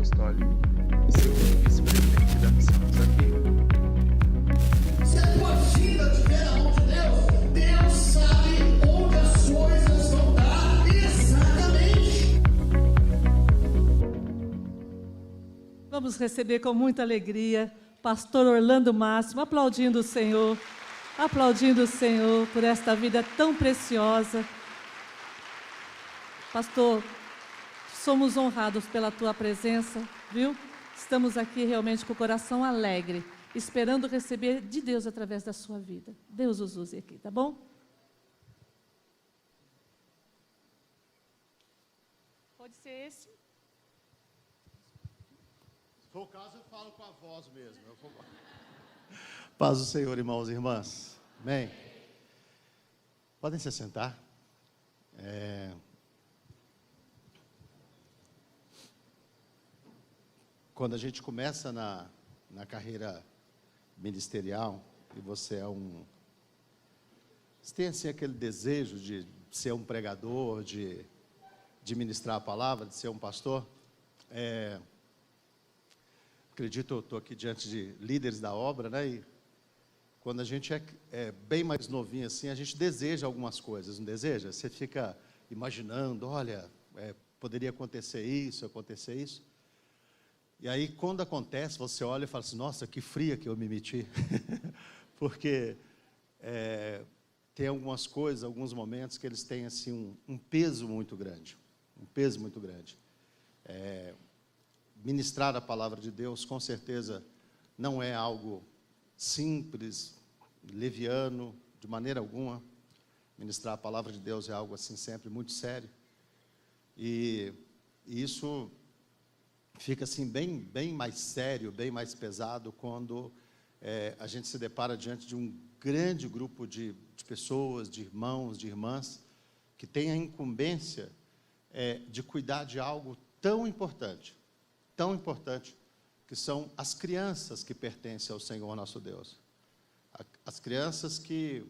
Apostólico e segundo vice-presidente da Missão Desafio. Se a tua vida estiver na mão de Deus, Deus sabe onde as coisas vão dar exatamente. Vamos receber com muita alegria pastor Orlando Máximo, aplaudindo o Senhor por esta vida tão preciosa. Pastor, somos honrados pela tua presença, viu? Estamos aqui realmente com o coração alegre, esperando receber de Deus através da sua vida. Deus os use aqui, tá bom? Pode ser esse? Se for o caso, eu falo com a voz mesmo. Paz do Senhor, irmãos e irmãs. Amém? Podem se sentar. Quando a gente começa na carreira ministerial, e você tem assim aquele desejo de ser um pregador, de ministrar a palavra, de ser um pastor, acredito, eu estou aqui diante de líderes da obra, né? E quando a gente é bem mais novinho assim, a gente deseja algumas coisas, não deseja? Você fica imaginando, olha, poderia acontecer isso. E aí, quando acontece, você olha e fala assim, nossa, que fria que eu me meti. Porque tem algumas coisas, alguns momentos que eles têm assim, um peso muito grande. Ministrar a palavra de Deus, com certeza, não é algo simples, leviano, de maneira alguma. Ministrar a palavra de Deus é algo assim sempre muito sério. E isso fica assim bem mais sério, bem mais pesado quando a gente se depara diante de um grande grupo de pessoas, de irmãos, de irmãs, que tem a incumbência de cuidar de algo tão importante, que são as crianças que pertencem ao Senhor nosso Deus. As crianças que,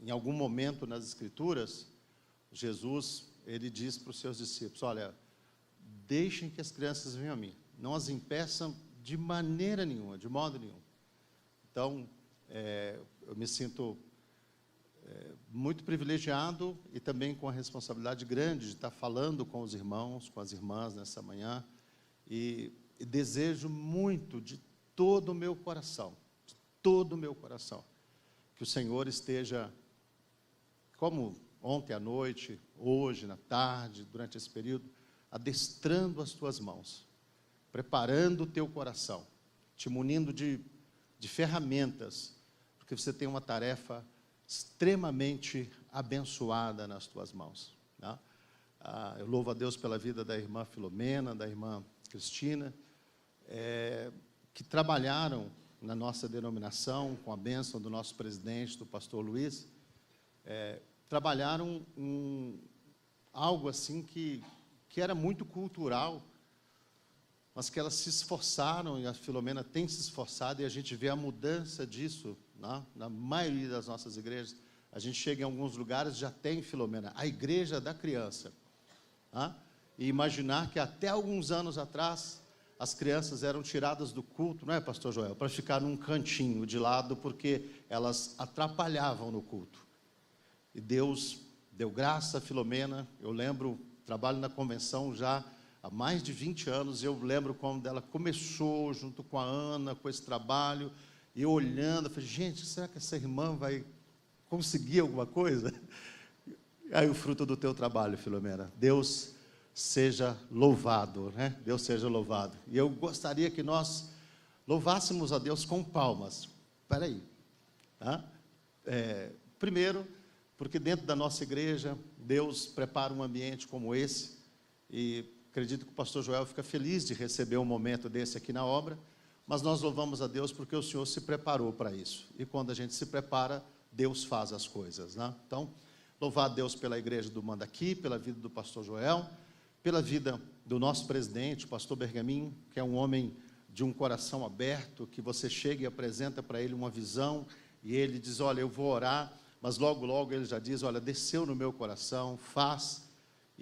em algum momento nas Escrituras, Jesus, ele diz para os seus discípulos, olha, deixem que as crianças venham a mim, não as impeçam de maneira nenhuma, de modo nenhum. Então, eu me sinto muito privilegiado e também com a responsabilidade grande de estar falando com os irmãos, com as irmãs nessa manhã, e desejo muito de todo o meu coração, que o Senhor esteja, como ontem à noite, hoje, na tarde, durante esse período, adestrando as tuas mãos, preparando o teu coração, te munindo de ferramentas, porque você tem uma tarefa extremamente abençoada nas tuas mãos, tá? Eu louvo a Deus pela vida da irmã Filomena, da irmã Cristina, que trabalharam na nossa denominação, com a bênção do nosso presidente, do pastor Luiz, trabalharam algo assim que era muito cultural, mas que elas se esforçaram, e a Filomena tem se esforçado, e a gente vê a mudança disso, né? Na maioria das nossas igrejas. A gente chega em alguns lugares, já tem, Filomena, a igreja da criança. Né? E imaginar que até alguns anos atrás, as crianças eram tiradas do culto, não é, pastor Joel? Para ficar num cantinho de lado, porque elas atrapalhavam no culto. E Deus deu graça a Filomena. Eu lembro, trabalho na convenção já há mais de 20 anos, eu lembro quando ela começou, junto com a Ana, com esse trabalho, e eu olhando, eu falei, gente, será que essa irmã vai conseguir alguma coisa? Aí o fruto do teu trabalho, Filomena, Deus seja louvado, né? Deus seja louvado. E eu gostaria que nós louvássemos a Deus com palmas. Espera aí. Tá? Primeiro, porque dentro da nossa igreja, Deus prepara um ambiente como esse, e acredito que o pastor Joel fica feliz de receber um momento desse aqui na obra, mas nós louvamos a Deus porque o Senhor se preparou para isso. E quando a gente se prepara, Deus faz as coisas, né? Então, louvar a Deus pela igreja do Mandaqui, pela vida do pastor Joel, pela vida do nosso presidente, o pastor Bergamin, que é um homem de um coração aberto, que você chega e apresenta para ele uma visão, e ele diz, olha, eu vou orar, mas logo, logo ele já diz, olha, desceu no meu coração, faz.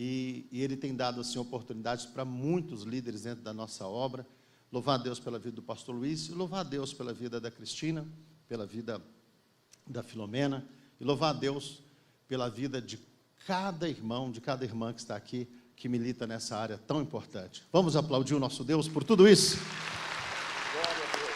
e Ele tem dado assim oportunidades para muitos líderes dentro da nossa obra. Louvar a Deus pela vida do pastor Luiz, e louvar a Deus pela vida da Cristina, pela vida da Filomena, e louvar a Deus pela vida de cada irmão, de cada irmã que está aqui, que milita nessa área tão importante. Vamos aplaudir o nosso Deus por tudo isso? Glória a Deus.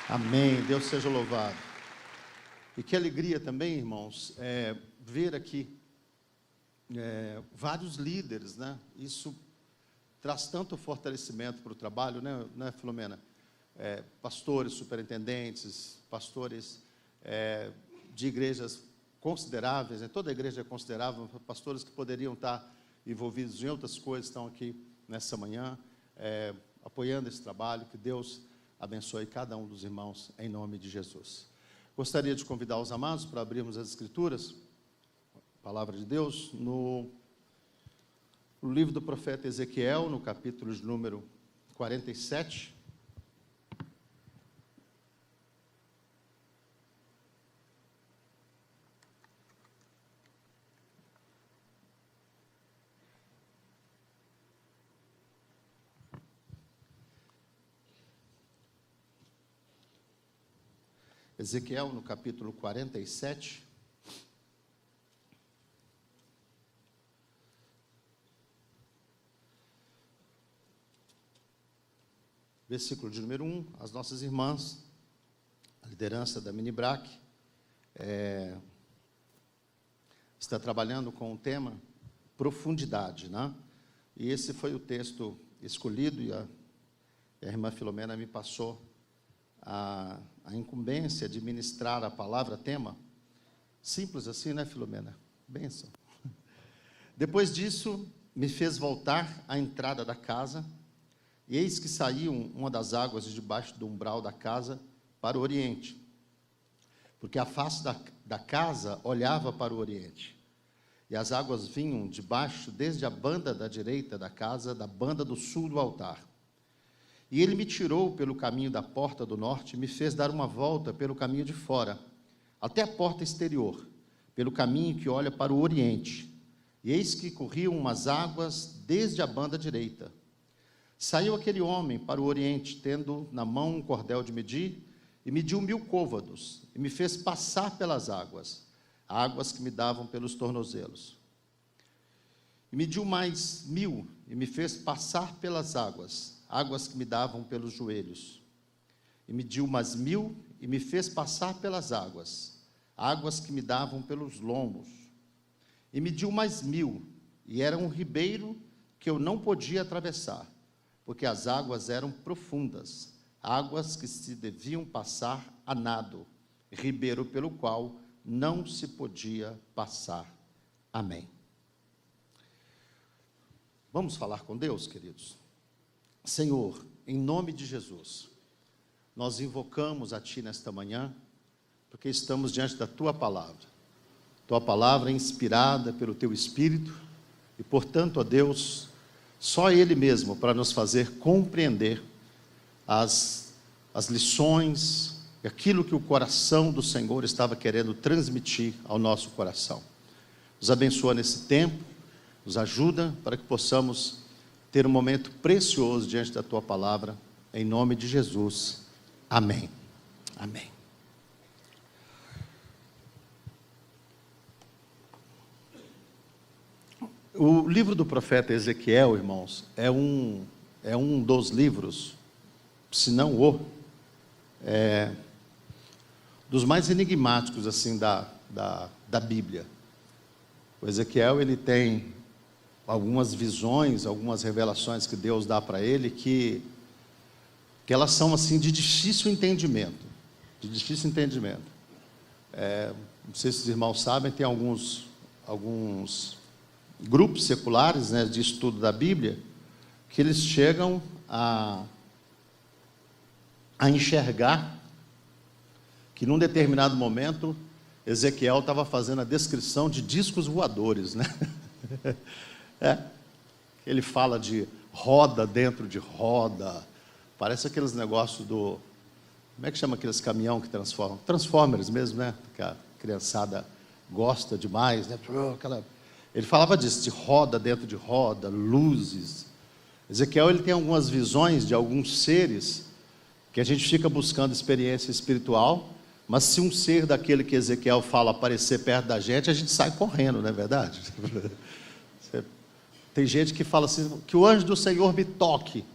Amém, Deus seja louvado. E que alegria também, irmãos, ver aqui vários líderes, né? Isso traz tanto fortalecimento para o trabalho, né, Filomena? Pastores, superintendentes, pastores de igrejas consideráveis, né? Toda a igreja é considerável, pastores que poderiam estar envolvidos em outras coisas, estão aqui nessa manhã, apoiando esse trabalho. Que Deus abençoe cada um dos irmãos, em nome de Jesus. Gostaria de convidar os amados para abrirmos as Escrituras, a palavra de Deus, no livro do profeta Ezequiel, no capítulo de número 47. Ezequiel, no capítulo 47. Versículo de número 1, as nossas irmãs, a liderança da Minibrac, está trabalhando com o tema profundidade, né? E esse foi o texto escolhido, e a irmã Filomena me passou a incumbência de ministrar a palavra tema. Simples assim, né, Filomena? Bênção. Depois disso, me fez voltar à entrada da casa, e eis que saiu uma das águas de debaixo do umbral da casa para o oriente, porque a face da casa olhava para o oriente, e as águas vinham de baixo, desde a banda da direita da casa, da banda do sul do altar. E ele me tirou pelo caminho da porta do norte, e me fez dar uma volta pelo caminho de fora, até a porta exterior, pelo caminho que olha para o oriente. E eis que corriam umas águas desde a banda direita. Saiu aquele homem para o oriente, tendo na mão um cordel de medir, e mediu 1000 côvados, e me fez passar pelas águas, águas que me davam pelos tornozelos. E mediu mais 1000, e me fez passar pelas águas, águas que me davam pelos joelhos. E mediu mais 1000, e me fez passar pelas águas, águas que me davam pelos lombos. E mediu mais 1000, e era um ribeiro que eu não podia atravessar, porque as águas eram profundas, águas que se deviam passar a nado, ribeiro pelo qual não se podia passar. Amém. Vamos falar com Deus, queridos? Senhor, em nome de Jesus, nós invocamos a Ti nesta manhã, porque estamos diante da Tua palavra. Tua palavra é inspirada pelo Teu Espírito, e portanto, ó Deus, só Ele mesmo para nos fazer compreender as lições e aquilo que o coração do Senhor estava querendo transmitir ao nosso coração. Nos abençoa nesse tempo, nos ajuda para que possamos ter um momento precioso diante da Tua palavra, em nome de Jesus. Amém. Amém. O livro do profeta Ezequiel, irmãos, é um dos livros, se não dos mais enigmáticos assim da Bíblia. O Ezequiel, ele tem algumas visões, algumas revelações que Deus dá para ele, que elas são assim de difícil entendimento, não sei se os irmãos sabem, tem alguns grupos seculares, né, de estudo da Bíblia, que eles chegam a enxergar que num determinado momento Ezequiel estava fazendo a descrição de discos voadores, né? Ele fala de roda dentro de roda, Parece aqueles negócios do... Como é que chama aqueles caminhão que transformam? Transformers mesmo, né? Que a criançada gosta demais, né? Ele falava disso, de roda dentro de roda, luzes. Ezequiel, ele tem algumas visões de alguns seres que a gente fica buscando experiência espiritual, mas se um ser daquele que Ezequiel fala aparecer perto da gente sai correndo, não é verdade? Tem gente que fala assim, que o anjo do Senhor me toque.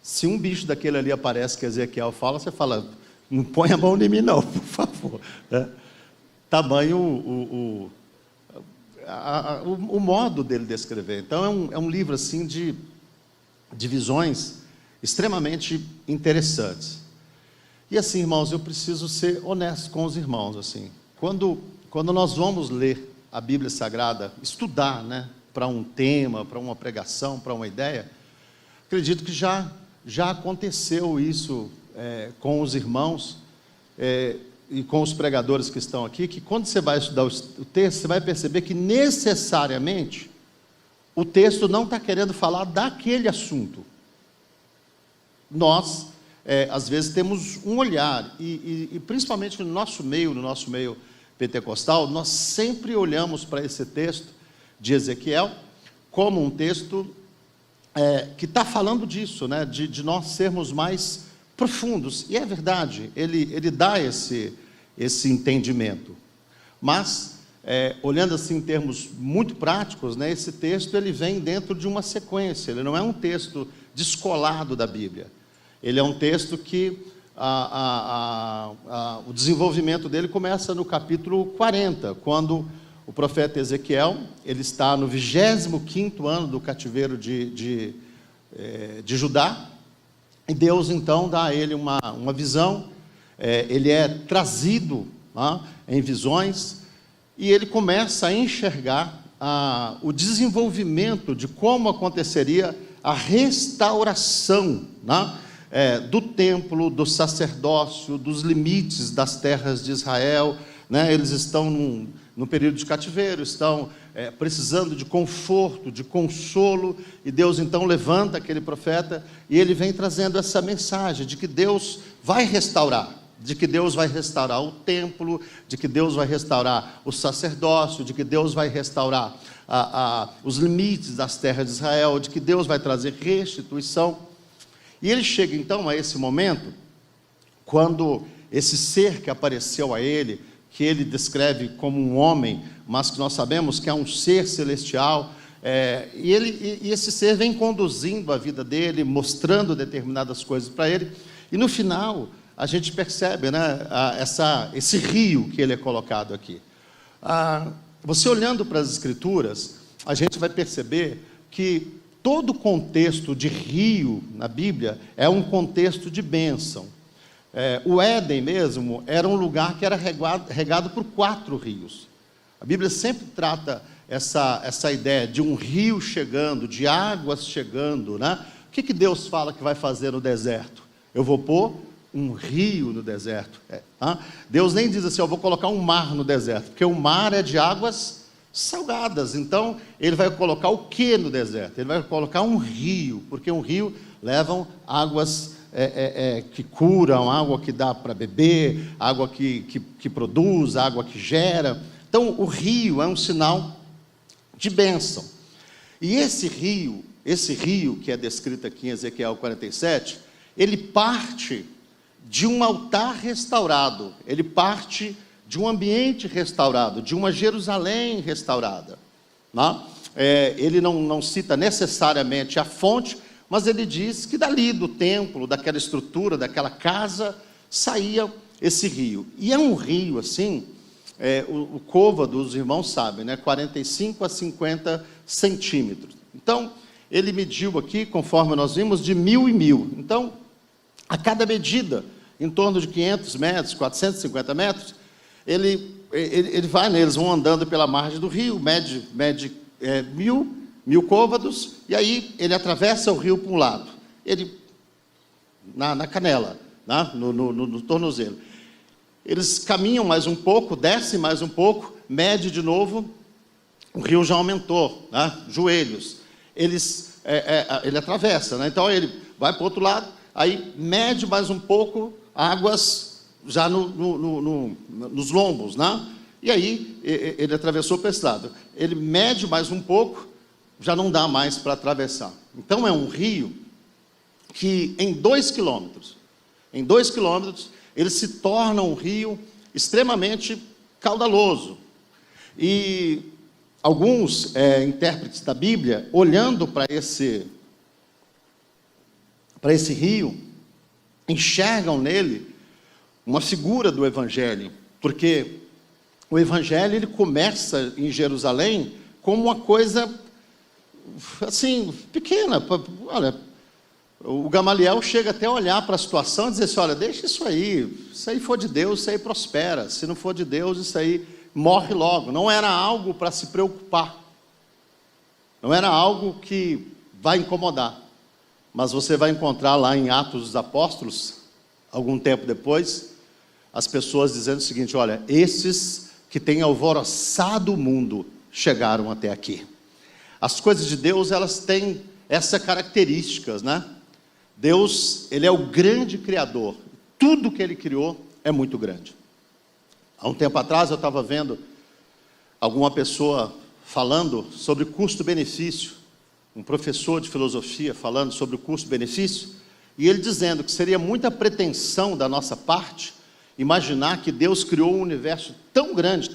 Se um bicho daquele ali aparece que Ezequiel fala, você fala, não põe a mão em mim não, por favor. Tamanho o modo dele descrever. Então é um livro assim de visões extremamente interessantes. E assim, irmãos, eu preciso ser honesto com os irmãos. Assim, quando nós vamos ler a Bíblia Sagrada, estudar, né, para um tema, para uma pregação, para uma ideia, acredito que já aconteceu isso com os irmãos e com os pregadores que estão aqui, que quando você vai estudar o texto, você vai perceber que necessariamente o texto não está querendo falar daquele assunto. Nós, às vezes, temos um olhar, e principalmente no nosso meio pentecostal, nós sempre olhamos para esse texto de Ezequiel como um texto que está falando disso, né, de nós sermos mais profundos. E é verdade, ele dá esse entendimento. Mas, olhando assim em termos muito práticos, né, esse texto ele vem dentro de uma sequência, ele não é um texto descolado da Bíblia. Ele é um texto que o desenvolvimento dele começa no capítulo 40, quando o profeta Ezequiel, ele está no 25º ano do cativeiro de Judá, e Deus então dá a ele uma visão, ele é trazido em visões, e ele começa a enxergar o desenvolvimento de como aconteceria a restauração, do templo, do sacerdócio, dos limites das terras de Israel, né? Eles estão num período de cativeiro, estão precisando de conforto, de consolo, e Deus então levanta aquele profeta, e ele vem trazendo essa mensagem de que Deus vai restaurar, de que Deus vai restaurar o templo, de que Deus vai restaurar o sacerdócio, de que Deus vai restaurar os limites das terras de Israel, de que Deus vai trazer restituição. E ele chega então a esse momento, quando esse ser que apareceu a ele, que ele descreve como um homem, mas que nós sabemos que é um ser celestial, e esse ser vem conduzindo a vida dele, mostrando determinadas coisas para ele, e no final a gente percebe, né, esse rio que ele é colocado aqui. Você olhando para as Escrituras, a gente vai perceber que todo o contexto de rio na Bíblia é um contexto de bênção. O Éden mesmo era um lugar que era regado por 4 rios. A Bíblia sempre trata essa ideia de um rio chegando, de águas chegando, né? O que Deus fala que vai fazer no deserto? Eu vou pôr um rio no deserto. Deus nem diz assim, eu vou colocar um mar no deserto, porque o mar é de águas salgadas. Então, ele vai colocar o que no deserto? Ele vai colocar um rio, porque um rio levam águas que curam, água que dá para beber, água que produz, água que gera. Então, o rio é um sinal de bênção. E esse rio que é descrito aqui em Ezequiel 47, ele parte de um altar restaurado, ele parte de um ambiente restaurado, de uma Jerusalém restaurada. Ele não cita necessariamente a fonte, mas ele diz que dali do templo, daquela estrutura, daquela casa, saía esse rio. E é um rio assim, o côvado, os irmãos sabem, né, 45 a 50 centímetros. Então, ele mediu aqui, conforme nós vimos, de 1.000 em 1.000. Então, a cada medida, em torno de 500 metros, 450 metros, ele vai, né, eles vão andando pela margem do rio, mede 1.000 côvados, e aí ele atravessa o rio para um lado, ele na canela, né, no tornozelo. Eles caminham mais um pouco, descem mais um pouco, mede de novo, o rio já aumentou, né, joelhos. Ele atravessa, né, então ele vai para o outro lado, aí mede mais um pouco, águas já nos lombos, né? E aí ele atravessou para esse lado. Ele mede mais um pouco, já não dá mais para atravessar. Então é um rio que em 2 quilômetros, ele se torna um rio extremamente caudaloso. E alguns intérpretes da Bíblia, olhando para esse rio, enxergam nele uma figura do Evangelho, porque o Evangelho ele começa em Jerusalém como uma coisa assim, pequena. Olha, o Gamaliel chega até a olhar para a situação e dizer assim, olha, deixa isso aí for de Deus, isso aí prospera, se não for de Deus, isso aí morre logo. Não era algo para se preocupar, não era algo que vai incomodar, mas você vai encontrar lá em Atos dos Apóstolos, algum tempo depois, as pessoas dizendo o seguinte, olha, esses que têm alvoroçado o mundo chegaram até aqui. As coisas de Deus, elas têm essas características, né? Deus, ele é o grande criador. Tudo que ele criou é muito grande. Há um tempo atrás eu estava vendo alguma pessoa falando sobre custo-benefício, um professor de filosofia falando sobre o custo-benefício, e ele dizendo que seria muita pretensão da nossa parte imaginar que Deus criou um universo tão grande,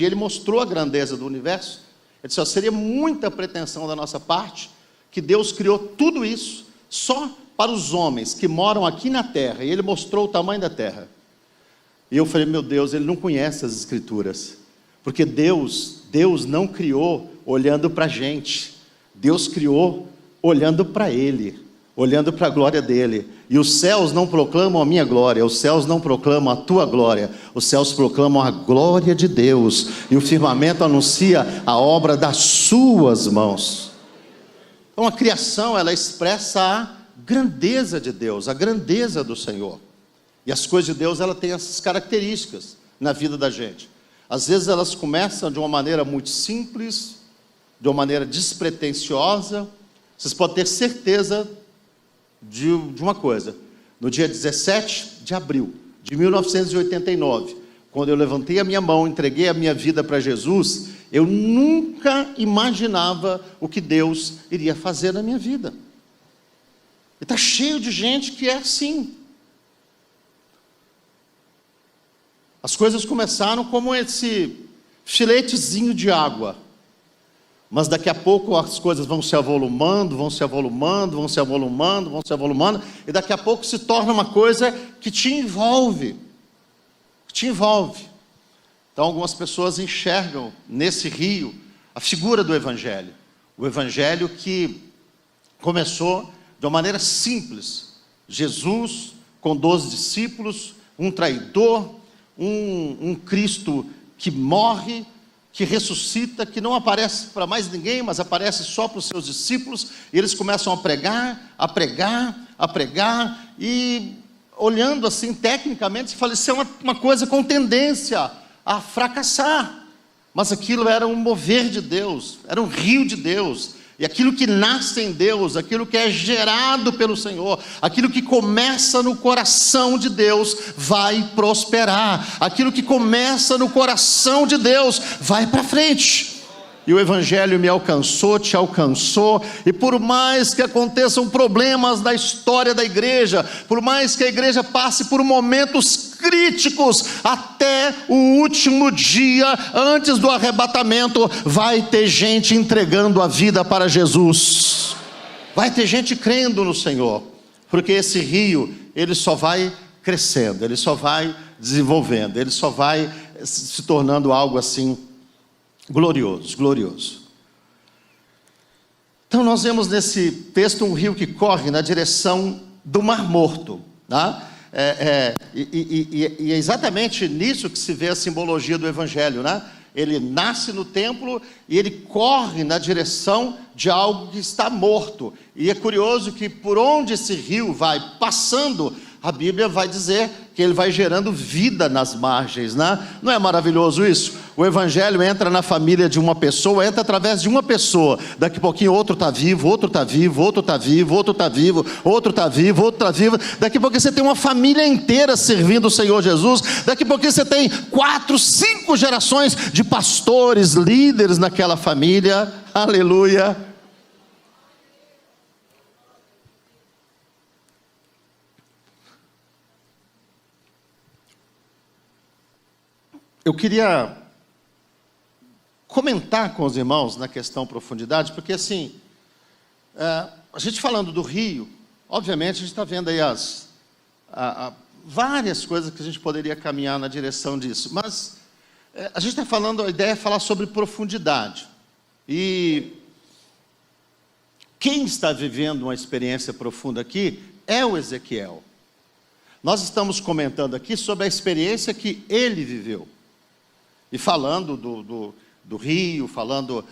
e ele mostrou a grandeza do universo. Ele disse, seria muita pretensão da nossa parte que Deus criou tudo isso só para os homens que moram aqui na terra, e ele mostrou o tamanho da terra. E eu falei, meu Deus, ele não conhece as escrituras, porque Deus não criou olhando para a gente, Deus criou olhando para ele, olhando para a glória dele. E os céus não proclamam a minha glória, os céus não proclamam a tua glória, os céus proclamam a glória de Deus, e o firmamento anuncia a obra das suas mãos. Então a criação, ela expressa a grandeza de Deus, a grandeza do Senhor. E as coisas de Deus, ela tem essas características na vida da gente. Às vezes elas começam de uma maneira muito simples, de uma maneira despretensiosa. Vocês podem ter certeza de uma coisa. No dia 17 de abril de 1989, quando eu levantei a minha mão, entreguei a minha vida para Jesus, eu nunca imaginava o que Deus iria fazer na minha vida. E está cheio de gente que é assim. As coisas começaram como esse filetezinho de água, mas daqui a pouco as coisas vão se avolumando, e daqui a pouco se torna uma coisa que te envolve. Então algumas pessoas enxergam nesse rio a figura do Evangelho. O Evangelho que começou de uma maneira simples. Jesus com 12 discípulos, um traidor, um Cristo que morre, que ressuscita, que não aparece para mais ninguém, mas aparece só para os seus discípulos, e eles começam a pregar, e olhando assim tecnicamente, se fala, isso é uma coisa com tendência a fracassar, mas aquilo era um mover de Deus, era um rio de Deus, e aquilo que nasce em Deus, aquilo que é gerado pelo Senhor, aquilo que começa no coração de Deus, vai prosperar. Aquilo que começa no coração de Deus, vai para frente. E o Evangelho me alcançou, te alcançou, e por mais que aconteçam problemas na história da igreja, por mais que a igreja passe por momentos críticos, até o último dia, antes do arrebatamento, vai ter gente entregando a vida para Jesus, vai ter gente crendo no Senhor, porque esse rio, ele só vai crescendo, ele só vai desenvolvendo, ele só vai se tornando algo assim, glorioso. Então nós vemos nesse texto um rio que corre na direção do Mar Morto, tá? E é exatamente nisso que se vê a simbologia do Evangelho, né? Ele nasce no templo e ele corre na direção de algo que está morto. E é curioso que por onde esse rio vai passando, a Bíblia vai dizer que porque ele vai gerando vida nas margens, né? Não é maravilhoso isso? O evangelho entra na família de uma pessoa, entra através de uma pessoa. Daqui a pouquinho outro está vivo, outro está vivo, outro está vivo, outro está vivo, outro está vivo, outro está vivo. Daqui a pouquinho você tem uma família inteira servindo o Senhor Jesus. Daqui a pouquinho você tem 4, 5 gerações de pastores, líderes naquela família. Aleluia. Eu queria comentar com os irmãos na questão profundidade, porque assim, a gente falando do rio, obviamente a gente está vendo aí várias coisas que a gente poderia caminhar na direção disso, mas a gente está falando, a ideia é falar sobre profundidade, e quem está vivendo uma experiência profunda aqui é o Ezequiel. Nós estamos comentando aqui sobre a experiência que ele viveu, e falando do rio, falando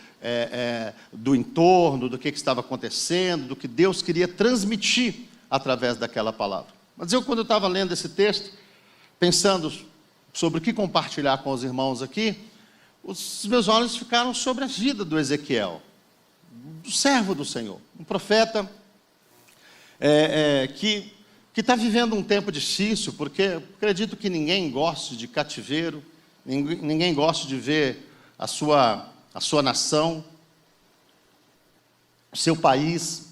do entorno, do que estava acontecendo, do que Deus queria transmitir através daquela palavra. Mas quando eu estava lendo esse texto, pensando sobre o que compartilhar com os irmãos aqui, os meus olhos ficaram sobre a vida do Ezequiel, do servo do Senhor, um profeta que está vivendo um tempo difícil, porque acredito que ninguém goste de cativeiro, ninguém gosta de ver a sua nação, o seu país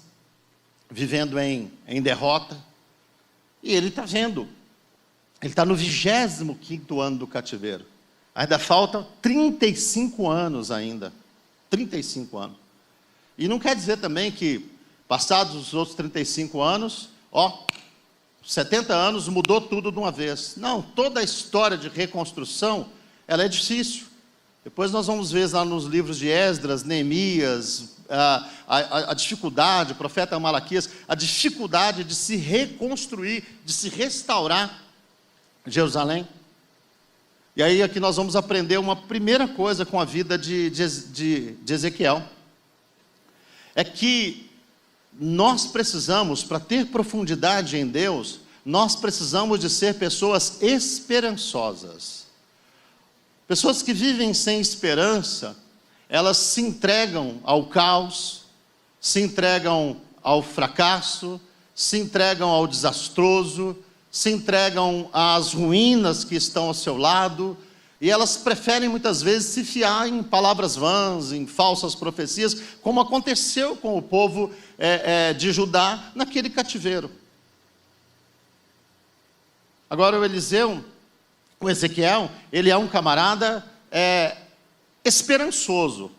vivendo em derrota. E ele está vendo, ele está no 25º ano do cativeiro. Ainda faltam 35 anos ainda, 35 anos. E não quer dizer também que, passados os outros 35 anos, 70 anos mudou tudo de uma vez. Não, toda a história de reconstrução, ela é difícil. Depois nós vamos ver lá nos livros de Esdras, Neemias, a dificuldade, o profeta Malaquias, a dificuldade de se reconstruir, de se restaurar Jerusalém. E aí aqui nós vamos aprender uma primeira coisa com a vida de Ezequiel. É que nós precisamos, para ter profundidade em Deus, nós precisamos de ser pessoas esperançosas. Pessoas que vivem sem esperança, elas se entregam ao caos, se entregam ao fracasso, se entregam ao desastroso, se entregam às ruínas que estão ao seu lado, e elas preferem muitas vezes se fiar em palavras vãs, em falsas profecias, como aconteceu com o povo de Judá naquele cativeiro. Agora o Ezequiel, ele é um camarada esperançoso.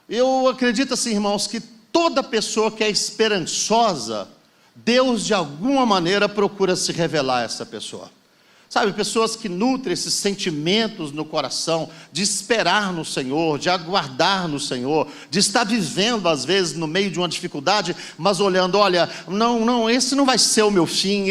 Eu acredito assim, irmãos, que toda pessoa que é esperançosa, Deus de alguma maneira procura se revelar a essa pessoa. Sabe, pessoas que nutrem esses sentimentos no coração, de esperar no Senhor, de aguardar no Senhor, de estar vivendo às vezes no meio de uma dificuldade, mas olhando, olha, não, esse não vai ser o meu fim,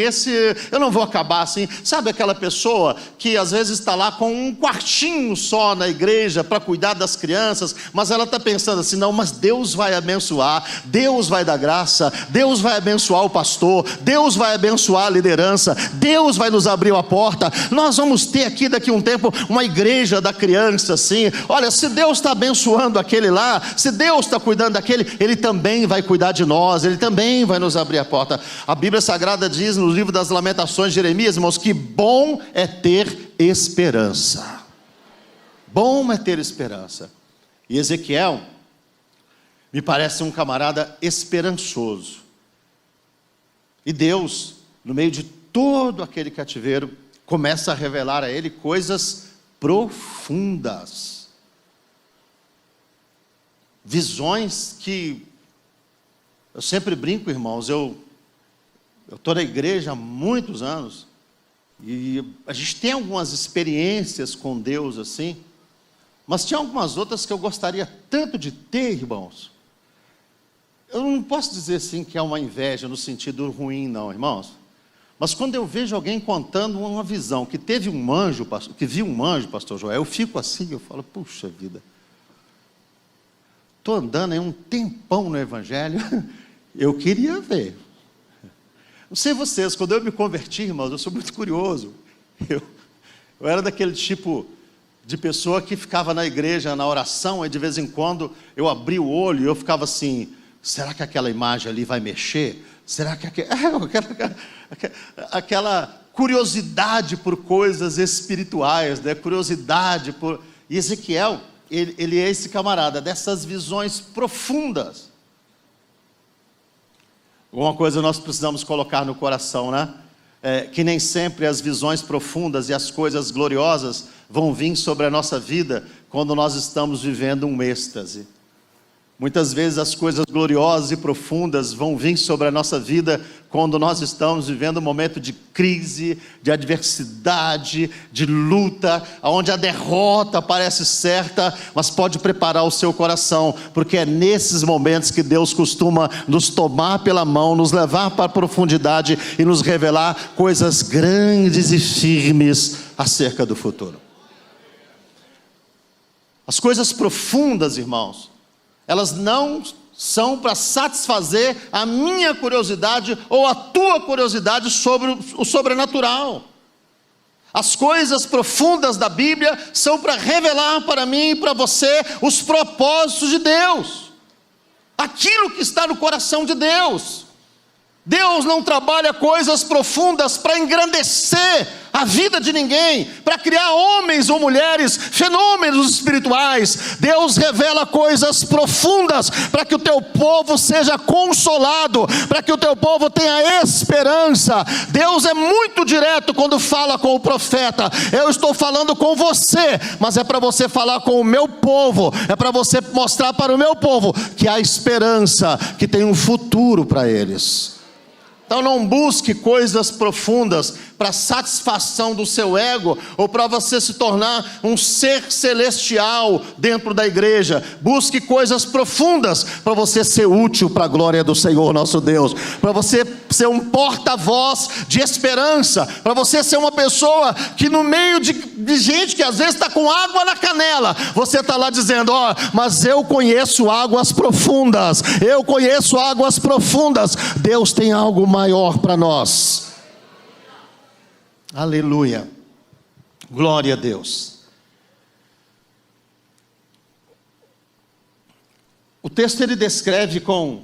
eu não vou acabar assim. Sabe aquela pessoa que às vezes está lá com um quartinho só na igreja para cuidar das crianças, mas ela está pensando assim, não, mas Deus vai abençoar, Deus vai dar graça, Deus vai abençoar o pastor, Deus vai abençoar a liderança, Deus vai nos abrir uma porta. Nós vamos ter aqui daqui a um tempo uma igreja da criança assim. Olha, se Deus está abençoando aquele lá, se Deus está cuidando daquele, Ele também vai cuidar de nós, Ele também vai nos abrir a porta. A Bíblia Sagrada diz no livro das Lamentações de Jeremias, irmãos, que bom é ter esperança. Bom é ter esperança. E Ezequiel me parece um camarada esperançoso. E Deus, no meio de todo aquele cativeiro, começa a revelar a ele coisas profundas. Visões que, eu sempre brinco, irmãos, eu estou na igreja há muitos anos, e a gente tem algumas experiências com Deus assim, mas tinha algumas outras que eu gostaria tanto de ter, irmãos. Eu não posso dizer assim que é uma inveja no sentido ruim, não, irmãos. Mas quando eu vejo alguém contando uma visão, que teve um anjo, que viu um anjo, pastor Joel, eu fico assim, eu falo, puxa vida, estou andando aí um tempão no evangelho, eu queria ver. Não sei vocês, quando eu me converti, irmãos, eu sou muito curioso, Eu era daquele tipo de pessoa que ficava na igreja, na oração, e de vez em quando eu abria o olho e eu ficava assim, será que aquela imagem ali vai mexer? Será que aquela curiosidade por coisas espirituais, né? Curiosidade por... E Ezequiel, ele é esse camarada, dessas visões profundas. Uma coisa nós precisamos colocar no coração, né? Que nem sempre as visões profundas e as coisas gloriosas vão vir sobre a nossa vida quando nós estamos vivendo um êxtase. Muitas vezes as coisas gloriosas e profundas vão vir sobre a nossa vida quando nós estamos vivendo um momento de crise, de adversidade, de luta, onde a derrota parece certa, mas pode preparar o seu coração, porque é nesses momentos que Deus costuma nos tomar pela mão, nos levar para a profundidade e nos revelar coisas grandes e firmes acerca do futuro. As coisas profundas, irmãos, elas não são para satisfazer a minha curiosidade ou a tua curiosidade sobre o sobrenatural. As coisas profundas da Bíblia são para revelar para mim e para você os propósitos de Deus, aquilo que está no coração de Deus. Deus não trabalha coisas profundas para engrandecer a vida de ninguém, para criar homens ou mulheres, fenômenos espirituais. Deus revela coisas profundas para que o teu povo seja consolado, para que o teu povo tenha esperança. Deus é muito direto quando fala com o profeta. Eu estou falando com você, mas é para você falar com o meu povo, é para você mostrar para o meu povo que há esperança, que tem um futuro para eles. Então não busque coisas profundas para satisfação do seu ego ou para você se tornar um ser celestial dentro da igreja. Busque coisas profundas para você ser útil para a glória do Senhor nosso Deus, para você ser um porta-voz de esperança, para você ser uma pessoa que no meio de gente que às vezes está com água na canela, você está lá dizendo, mas eu conheço águas profundas, eu conheço águas profundas. Deus tem algo maior para nós. Aleluia, glória a Deus. O texto ele descreve com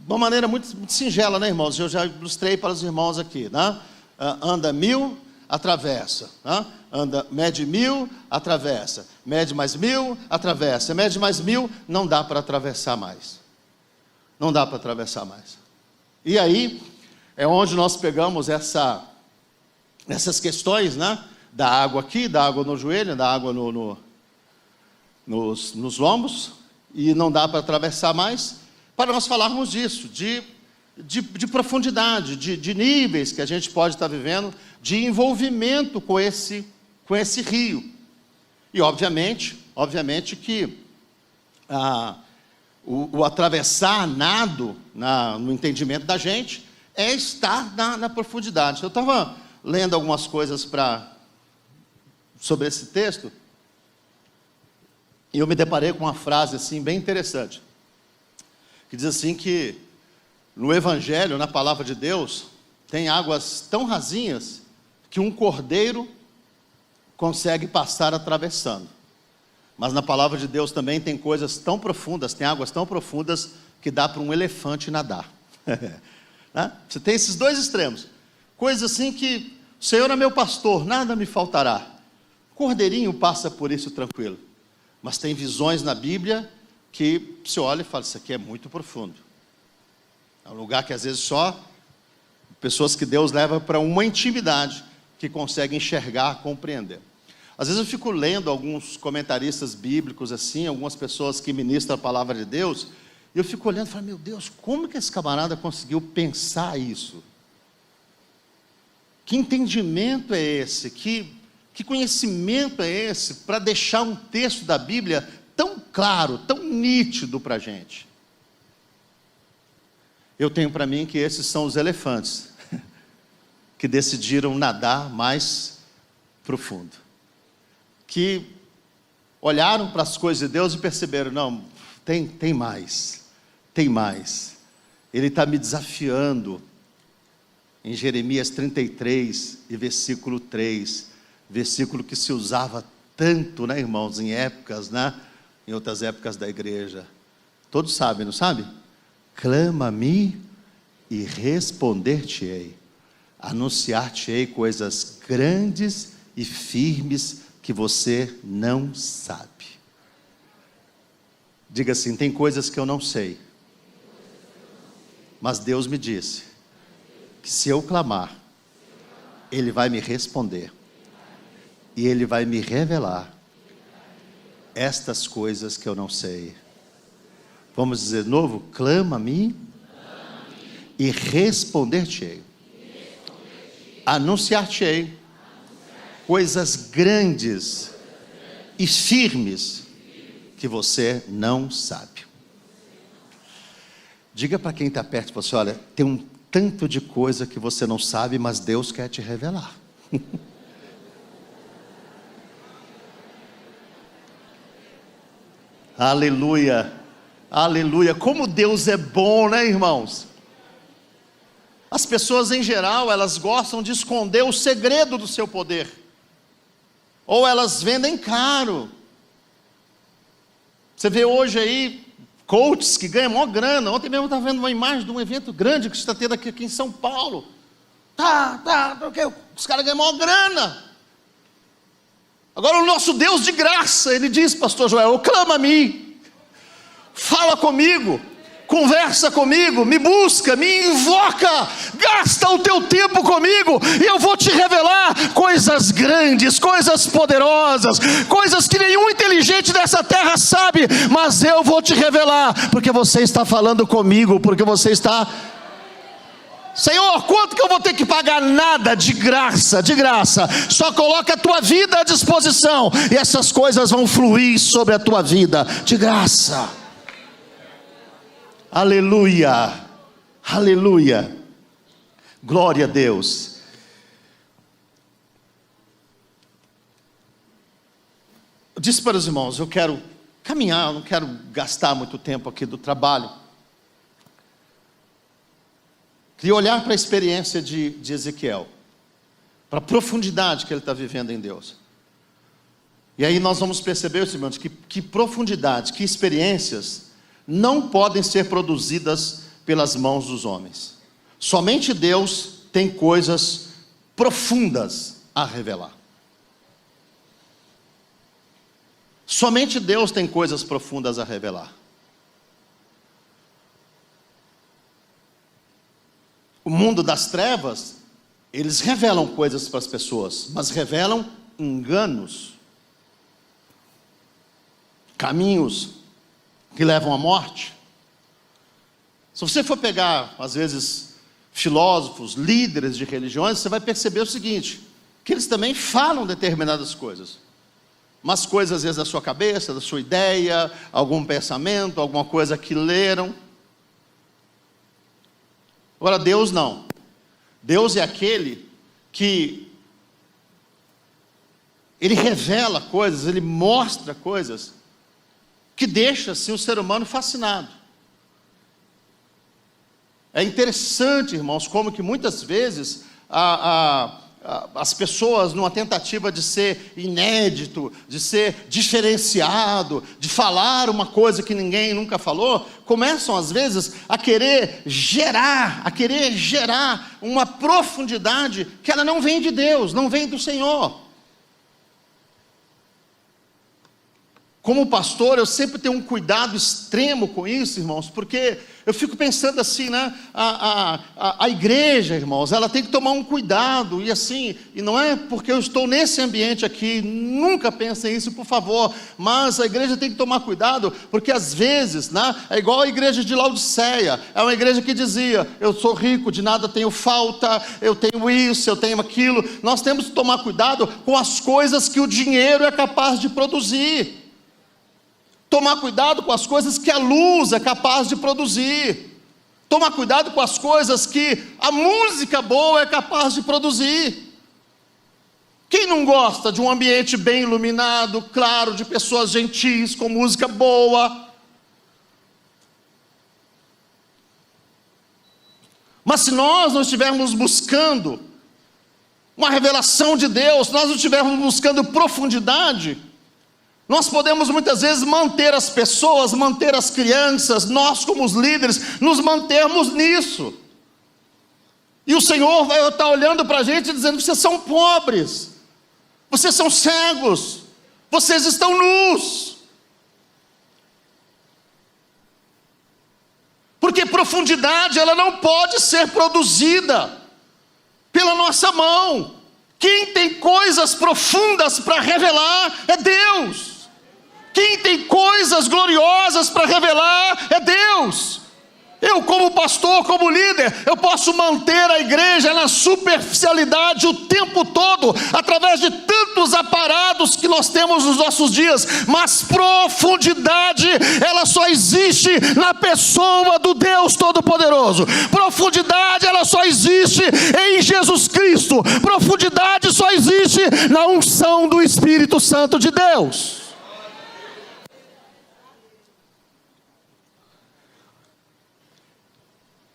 uma maneira muito singela, né, irmãos? Eu já ilustrei para os irmãos aqui, né? Anda 1000, atravessa, né? Mede 1000, atravessa, mede mais 1000, atravessa, mede mais 1000, não dá para atravessar mais, não dá para atravessar mais. E aí é onde nós pegamos essas questões, né? Da água aqui, da água no joelho, da água nos lombos, e não dá para atravessar mais, para nós falarmos disso, de profundidade, de níveis que a gente pode estar vivendo, de envolvimento com esse rio. E obviamente que o atravessar nado, no entendimento da gente, é estar na profundidade. Eu estava lendo algumas coisas sobre esse texto, e eu me deparei com uma frase assim bem interessante, que diz assim que no Evangelho, na palavra de Deus, tem águas tão rasinhas que um cordeiro consegue passar atravessando. Mas na palavra de Deus também tem coisas tão profundas, tem águas tão profundas que dá para um elefante nadar. Né? Você tem esses dois extremos, coisas assim que o Senhor é meu pastor, nada me faltará. Cordeirinho passa por isso tranquilo. Mas tem visões na Bíblia que você olha e fala, isso aqui é muito profundo. É um lugar que às vezes só pessoas que Deus leva para uma intimidade que conseguem enxergar, compreender. Às vezes eu fico lendo alguns comentaristas bíblicos assim, algumas pessoas que ministram a palavra de Deus, e eu fico olhando e falo, meu Deus, como que esse camarada conseguiu pensar isso? Que entendimento é esse? Que conhecimento é esse para deixar um texto da Bíblia tão claro, tão nítido para a gente? Eu tenho para mim que esses são os elefantes que decidiram nadar mais profundo, que olharam para as coisas de Deus e perceberam, não, tem mais, Ele está me desafiando em Jeremias 33 e versículo 3, versículo que se usava tanto, né, irmãos, em épocas, né, em outras épocas da igreja. Todos sabem, não sabe? Clama-me e responder-te-ei, anunciar-te-ei coisas grandes e firmes que você não sabe. Diga assim: tem coisas que eu não sei, mas Deus me disse que se eu clamar, Ele vai me responder e Ele vai me revelar estas coisas que eu não sei. Vamos dizer de novo? Clama-me e responder-te-ei, anunciar-te-ei coisas grandes e firmes que você não sabe. Diga para quem está perto de você: olha, tem um tanto de coisa que você não sabe, mas Deus quer te revelar. Aleluia, aleluia. Como Deus é bom, né, irmãos? As pessoas em geral, elas gostam de esconder o segredo do seu poder, ou elas vendem caro. Você vê hoje aí coaches que ganham maior grana. Ontem mesmo eu estava vendo uma imagem de um evento grande que está tendo aqui em São Paulo. Os caras ganham maior grana. Agora o nosso Deus de graça, Ele diz, pastor Joel: clama-me, fala comigo, conversa comigo, me busca, me invoca, gasta o teu tempo comigo, e eu vou te revelar coisas grandes, coisas poderosas, coisas que nenhum inteligente dessa terra sabe, mas eu vou te revelar, porque você está falando comigo, porque você está... Senhor, quanto que eu vou ter que pagar? Nada, de graça, só coloca a tua vida à disposição, e essas coisas vão fluir sobre a tua vida, de graça. Aleluia, aleluia, glória a Deus. Eu disse para os irmãos: eu quero caminhar, eu não quero gastar muito tempo aqui do trabalho. Queria olhar para a experiência de Ezequiel, para a profundidade que ele está vivendo em Deus. E aí nós vamos perceber, irmãos, que profundidade, que experiências não podem ser produzidas pelas mãos dos homens. Somente Deus tem coisas profundas a revelar. Somente Deus tem coisas profundas a revelar. O mundo das trevas, eles revelam coisas para as pessoas, mas revelam enganos, caminhos que levam à morte. Se você for pegar, às vezes, filósofos, líderes de religiões, você vai perceber o seguinte: que eles também falam determinadas coisas, mas coisas às vezes da sua cabeça, da sua ideia, algum pensamento, alguma coisa que leram. Agora Deus não. Deus é aquele que Ele revela coisas, Ele mostra coisas que deixa assim o ser humano fascinado. É interessante, irmãos, como que muitas vezes as pessoas, numa tentativa de ser inédito, de ser diferenciado, de falar uma coisa que ninguém nunca falou, começam às vezes a querer gerar uma profundidade que ela não vem de Deus, não vem do Senhor. Como pastor, eu sempre tenho um cuidado extremo com isso, irmãos, porque eu fico pensando assim, né? A igreja, irmãos, ela tem que tomar um cuidado, e assim, e não é porque eu estou nesse ambiente aqui, nunca pensem isso, por favor, mas a igreja tem que tomar cuidado, porque às vezes, né? É igual a igreja de Laodiceia, é uma igreja que dizia: eu sou rico, de nada tenho falta, eu tenho isso, eu tenho aquilo. Nós temos que tomar cuidado com as coisas que o dinheiro é capaz de produzir. Tomar cuidado com as coisas que a luz é capaz de produzir. Tomar cuidado com as coisas que a música boa é capaz de produzir. Quem não gosta de um ambiente bem iluminado, claro, de pessoas gentis, com música boa? Mas se nós não estivermos buscando uma revelação de Deus, nós não estivermos buscando profundidade, nós podemos muitas vezes manter as pessoas, manter as crianças, nós como os líderes, nos mantermos nisso. E o Senhor vai estar olhando para a gente e dizendo: vocês são pobres, vocês são cegos, vocês estão nus. Porque profundidade, ela não pode ser produzida pela nossa mão. Quem tem coisas profundas para revelar é Deus. Quem tem coisas gloriosas para revelar é Deus. Eu, como pastor, como líder, eu posso manter a igreja na superficialidade o tempo todo, através de tantos aparados que nós temos nos nossos dias, mas profundidade, ela só existe na pessoa do Deus Todo-Poderoso. Profundidade, ela só existe em Jesus Cristo. Profundidade só existe na unção do Espírito Santo de Deus.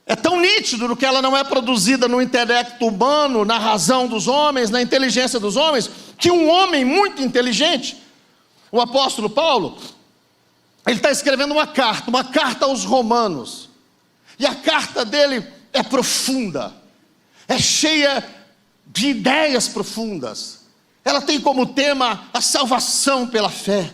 É tão nítido que ela não é produzida no intelecto humano, na razão dos homens, na inteligência dos homens, que um homem muito inteligente, o apóstolo Paulo, ele está escrevendo uma carta aos romanos, e a carta dele é profunda, é cheia de ideias profundas, ela tem como tema a salvação pela fé.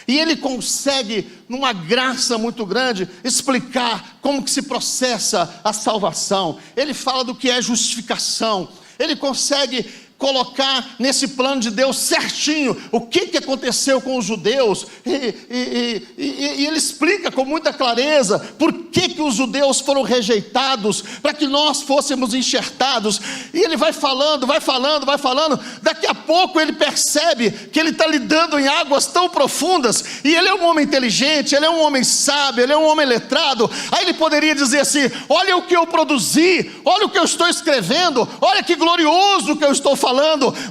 E ele consegue, numa graça muito grande, explicar como que se processa a salvação. Ele fala do que é justificação. Ele consegue colocar nesse plano de Deus certinho o que aconteceu com os judeus. E ele explica com muita clareza por que os judeus foram rejeitados, para que nós fôssemos enxertados. E ele vai falando. Daqui a pouco ele percebe que ele está lidando em águas tão profundas. E ele é um homem inteligente, ele é um homem sábio, ele é um homem letrado. Aí ele poderia dizer assim: olha o que eu produzi, olha o que eu estou escrevendo, olha que glorioso o que eu estou falando.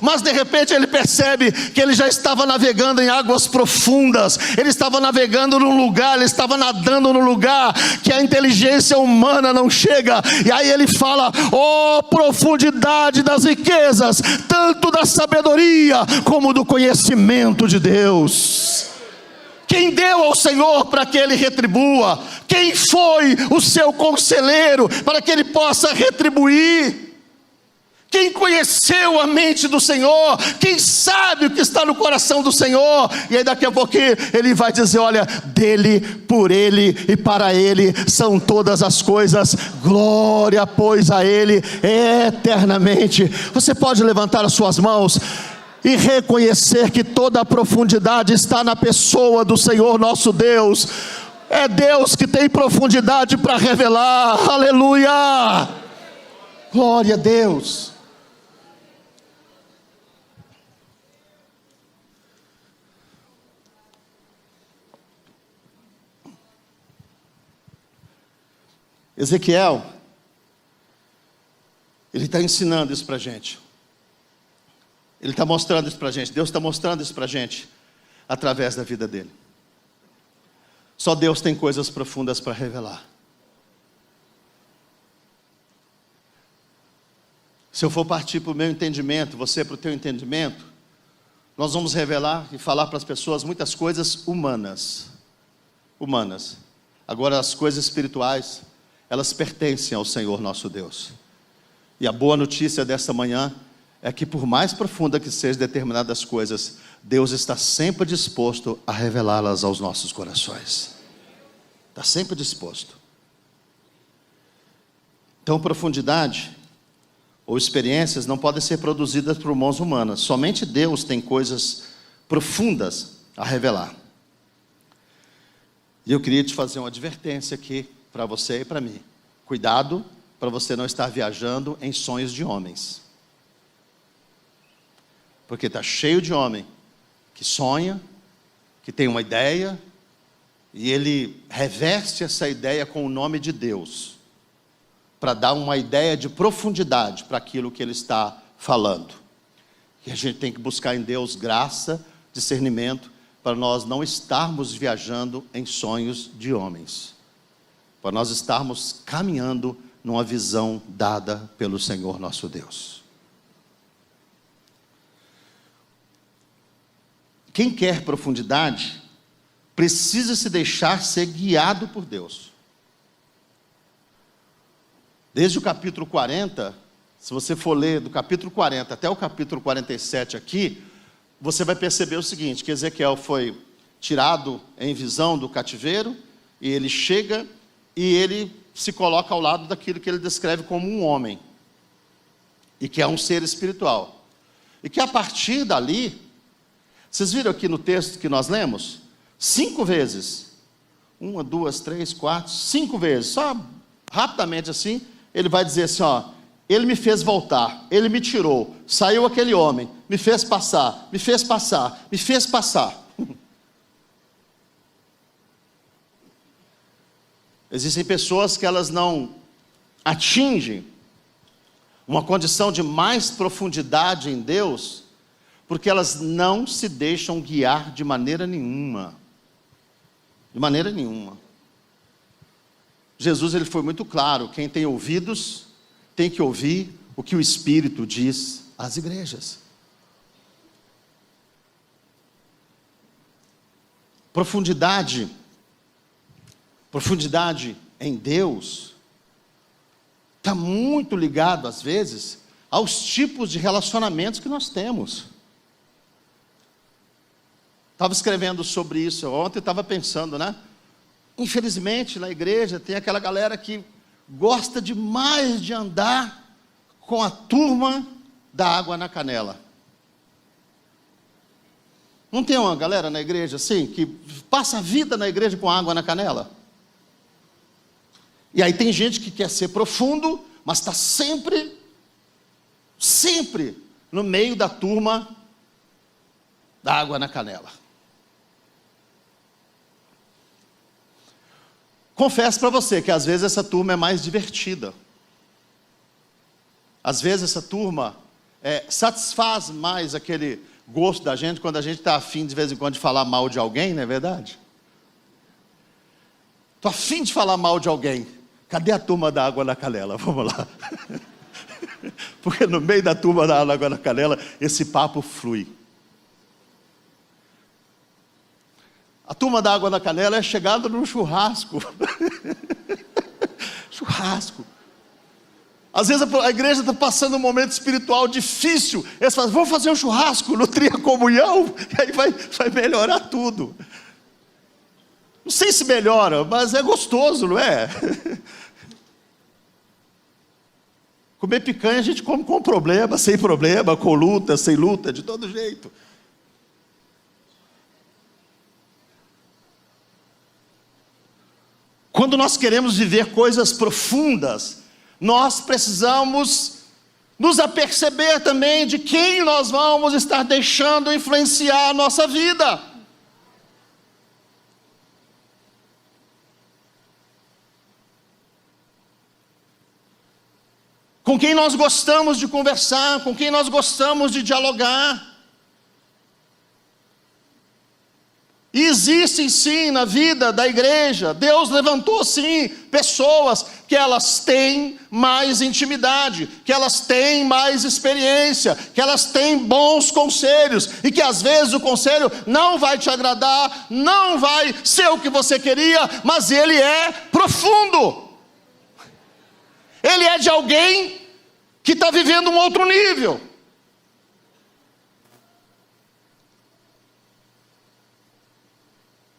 Mas de repente ele percebe que ele já estava navegando em águas profundas, ele estava navegando num lugar, ele estava nadando num lugar que a inteligência humana não chega. E aí ele fala: oh, profundidade das riquezas, tanto da sabedoria como do conhecimento de Deus. Quem deu ao Senhor para que Ele retribua? Quem foi o seu conselheiro para que Ele possa retribuir? Quem conheceu a mente do Senhor? Quem sabe o que está no coração do Senhor? E aí daqui a pouquinho ele vai dizer: olha, dele, por ele e para ele são todas as coisas, glória pois a ele eternamente. Você pode levantar as suas mãos e reconhecer que toda a profundidade está na pessoa do Senhor nosso Deus. É Deus que tem profundidade para revelar. Aleluia, glória a Deus. Ezequiel, ele está ensinando isso para a gente. Ele está mostrando isso para a gente. Deus está mostrando isso para a gente através da vida dele. Só Deus tem coisas profundas para revelar. Se eu for partir para o meu entendimento, você para o teu entendimento, nós vamos revelar e falar para as pessoas muitas coisas humanas. Agora as coisas espirituais, elas pertencem ao Senhor nosso Deus. E a boa notícia desta manhã é que, por mais profunda que sejam determinadas coisas, Deus está sempre disposto a revelá-las aos nossos corações. Está sempre disposto. Então, profundidade ou experiências não podem ser produzidas por mãos humanas. Somente Deus tem coisas profundas a revelar. E eu queria te fazer uma advertência aqui, para você e para mim. Cuidado para você não estar viajando em sonhos de homens. Porque está cheio de homem que sonha, que tem uma ideia, e ele reveste essa ideia com o nome de Deus, para dar uma ideia de profundidade para aquilo que ele está falando. E a gente tem que buscar em Deus graça, discernimento, para nós não estarmos viajando em sonhos de homens, para nós estarmos caminhando numa visão dada pelo Senhor nosso Deus. Quem quer profundidade precisa se deixar ser guiado por Deus. Desde o capítulo 40, se você for ler do capítulo 40 até o capítulo 47 aqui, você vai perceber o seguinte, que Ezequiel foi tirado em visão do cativeiro, e ele chega e ele se coloca ao lado daquilo que ele descreve como um homem, e que é um ser espiritual. E que a partir dali, vocês viram aqui no texto que nós lemos? 5 vezes. 1, 2, 3, 4, 5 vezes. Só rapidamente assim, ele vai dizer assim, ó, ele me fez voltar, ele me tirou, saiu aquele homem, me fez passar, me fez passar, me fez passar. Existem pessoas que elas não atingem uma condição de mais profundidade em Deus, porque elas não se deixam guiar de maneira nenhuma. De maneira nenhuma. Jesus ele foi muito claro, quem tem ouvidos tem que ouvir o que o Espírito diz às igrejas. Profundidade em Deus está muito ligado, às vezes, aos tipos de relacionamentos que nós temos. Estava escrevendo sobre isso ontem, estava pensando, né? Infelizmente, na igreja, tem aquela galera que gosta demais de andar com a turma da água na canela. Não tem uma galera na igreja assim, que passa a vida na igreja com água na canela? E aí tem gente que quer ser profundo, mas está sempre no meio da turma da água na canela. Confesso para você que às vezes essa turma é mais divertida. Às vezes essa turma satisfaz mais aquele gosto da gente quando a gente está afim de vez em quando de falar mal de alguém, não é verdade? Estou afim de falar mal de alguém. Cadê a turma da água na canela? Vamos lá. Porque no meio da turma da água na canela, esse papo flui. A turma da água na canela é chegada num churrasco. Churrasco. Às vezes a igreja está passando um momento espiritual difícil. Eles falam, vamos fazer um churrasco, nutrir a comunhão, e aí vai melhorar tudo. Não sei se melhora, mas é gostoso, não é? Comer picanha a gente come com problema, sem problema, com luta, sem luta, de todo jeito. Quando nós queremos viver coisas profundas, nós precisamos nos aperceber também de quem nós vamos estar deixando influenciar a nossa vida. Com quem nós gostamos de conversar, com quem nós gostamos de dialogar. E existem sim na vida da igreja, Deus levantou sim pessoas que elas têm mais intimidade, que elas têm mais experiência, que elas têm bons conselhos, e que às vezes o conselho não vai te agradar, não vai ser o que você queria, mas ele é profundo. Ele é de alguém que está vivendo um outro nível.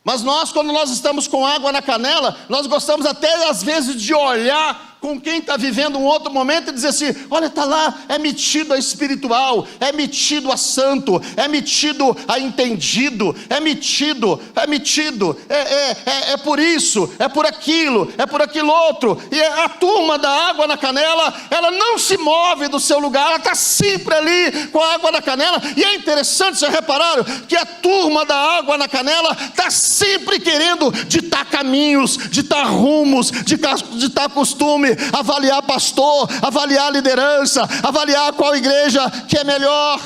Mas nós, quando nós estamos com água na canela, nós gostamos até às vezes de olhar com quem está vivendo um outro momento e dizer assim, olha, está lá, é metido a espiritual, é metido a santo, é metido a entendido, é metido, é por isso, é por aquilo outro. E a turma da água na canela, ela não se move do seu lugar, ela está sempre ali com a água na canela. E é interessante, vocês repararam, que a turma da água na canela está sempre querendo ditar caminhos, ditar rumos, ditar costume, avaliar pastor, avaliar liderança, avaliar qual igreja que é melhor.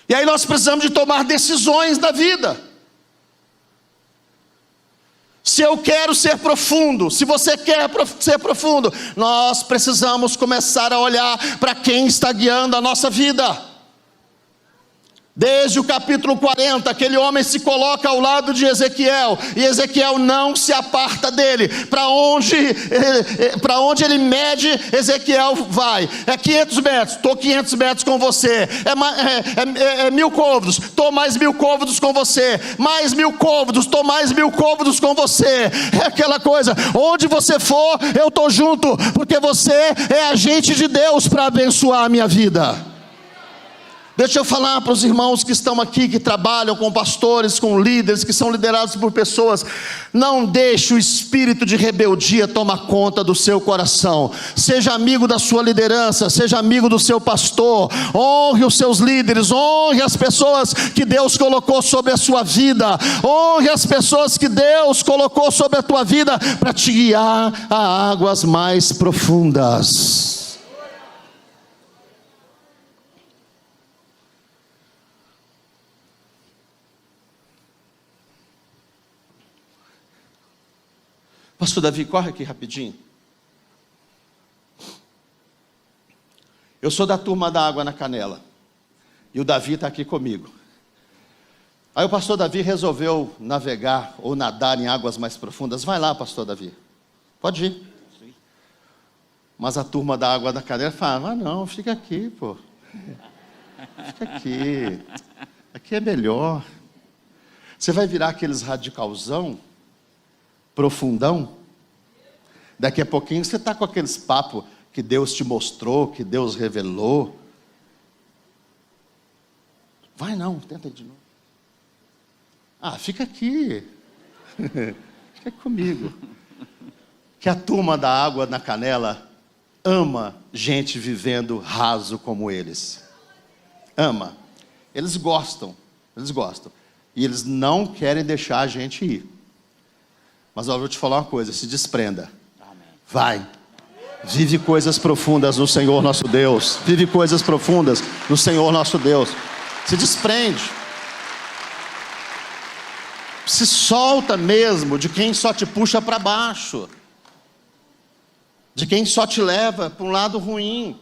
E aí nós precisamos de tomar decisões na vida. Se eu quero ser profundo, se você quer ser profundo, nós precisamos começar a olhar para quem está guiando a nossa vida. Desde o capítulo 40, aquele homem se coloca ao lado de Ezequiel, e Ezequiel não se aparta dele. Para onde ele mede, Ezequiel vai. É 500 metros, estou 500 metros com você. É 1000 côvados, estou mais 1000 côvados com você. Mais 1000 côvados, estou mais 1000 côvados com você. É aquela coisa, onde você for, eu estou junto, porque você é agente de Deus para abençoar a minha vida. Deixa eu falar para os irmãos que estão aqui, que trabalham com pastores, com líderes, que são liderados por pessoas. Não deixe o espírito de rebeldia tomar conta do seu coração. Seja amigo da sua liderança, seja amigo do seu pastor. Honre os seus líderes, honre as pessoas que Deus colocou sobre a sua vida. Honre as pessoas que Deus colocou sobre a tua vida para te guiar a águas mais profundas. Pastor Davi, corre aqui rapidinho. Eu sou da turma da água na canela. E o Davi está aqui comigo. Aí o pastor Davi resolveu navegar ou nadar em águas mais profundas. Vai lá, pastor Davi. Pode ir. Mas a turma da água na canela fala, não, fica aqui, pô. Fica aqui. Aqui é melhor. Você vai virar aqueles radicalzão, profundão. Daqui a pouquinho você está com aqueles papos que Deus te mostrou, que Deus revelou. Vai não, tenta de novo. Ah, fica aqui. Fica comigo. Que a turma da água na canela ama gente vivendo raso como eles. Ama. Eles gostam. E eles não querem deixar a gente ir. Mas eu vou te falar uma coisa, se desprenda. Vai. Vive coisas profundas no Senhor nosso Deus. Vive coisas profundas no Senhor nosso Deus. Se desprende. Se solta mesmo de quem só te puxa para baixo. De quem só te leva para um lado ruim.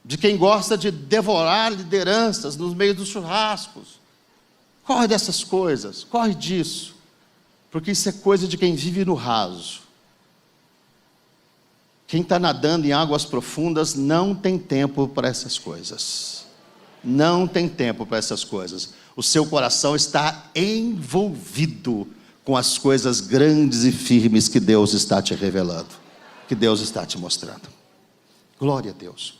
De quem gosta de devorar lideranças nos meios dos churrascos. Corre dessas coisas, corre disso. Porque isso é coisa de quem vive no raso. Quem está nadando em águas profundas não tem tempo para essas coisas. Não tem tempo para essas coisas. O seu coração está envolvido com as coisas grandes e firmes que Deus está te revelando. Que Deus está te mostrando. Glória a Deus.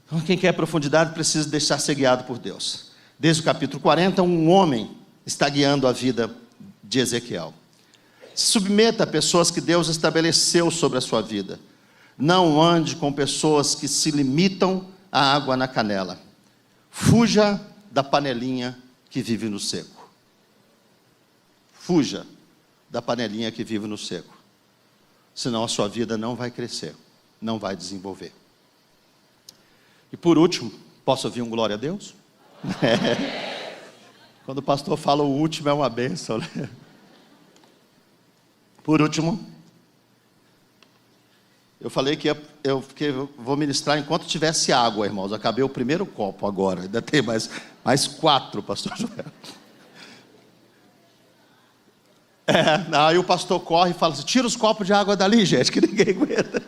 Então, quem quer profundidade precisa deixar ser guiado por Deus. Desde o capítulo 40, um homem está guiando a vida de Ezequiel. Se submeta a pessoas que Deus estabeleceu sobre a sua vida. Não ande com pessoas que se limitam à água na canela. Fuja da panelinha que vive no seco. Fuja da panelinha que vive no seco. Senão a sua vida não vai crescer, não vai desenvolver. E por último, posso ouvir um glória a Deus? Quando o pastor fala o último é uma bênção, né? Por último, eu falei que eu vou ministrar enquanto tivesse água, irmãos. Acabei o primeiro copo agora, ainda tem mais 4, pastor Joel. Aí o pastor corre e fala assim, tira os copos de água dali, gente, que ninguém aguenta.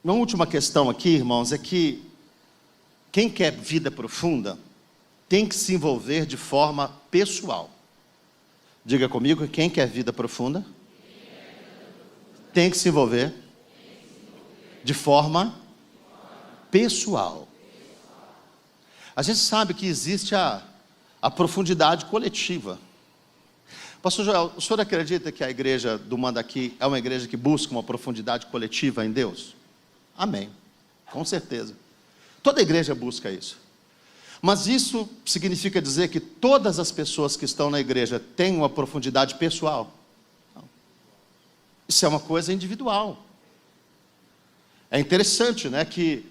Uma última questão aqui, irmãos, é que quem quer vida profunda tem que se envolver de forma pessoal. Diga comigo, quem quer vida profunda tem que se envolver de forma pessoal. A gente sabe que existe a profundidade coletiva. Pastor Joel, o senhor acredita que a igreja do Mandaqui é uma igreja que busca uma profundidade coletiva em Deus? Amém, com certeza. Toda igreja busca isso. Mas isso significa dizer que todas as pessoas que estão na igreja têm uma profundidade pessoal? Não. Isso é uma coisa individual. É interessante, né, que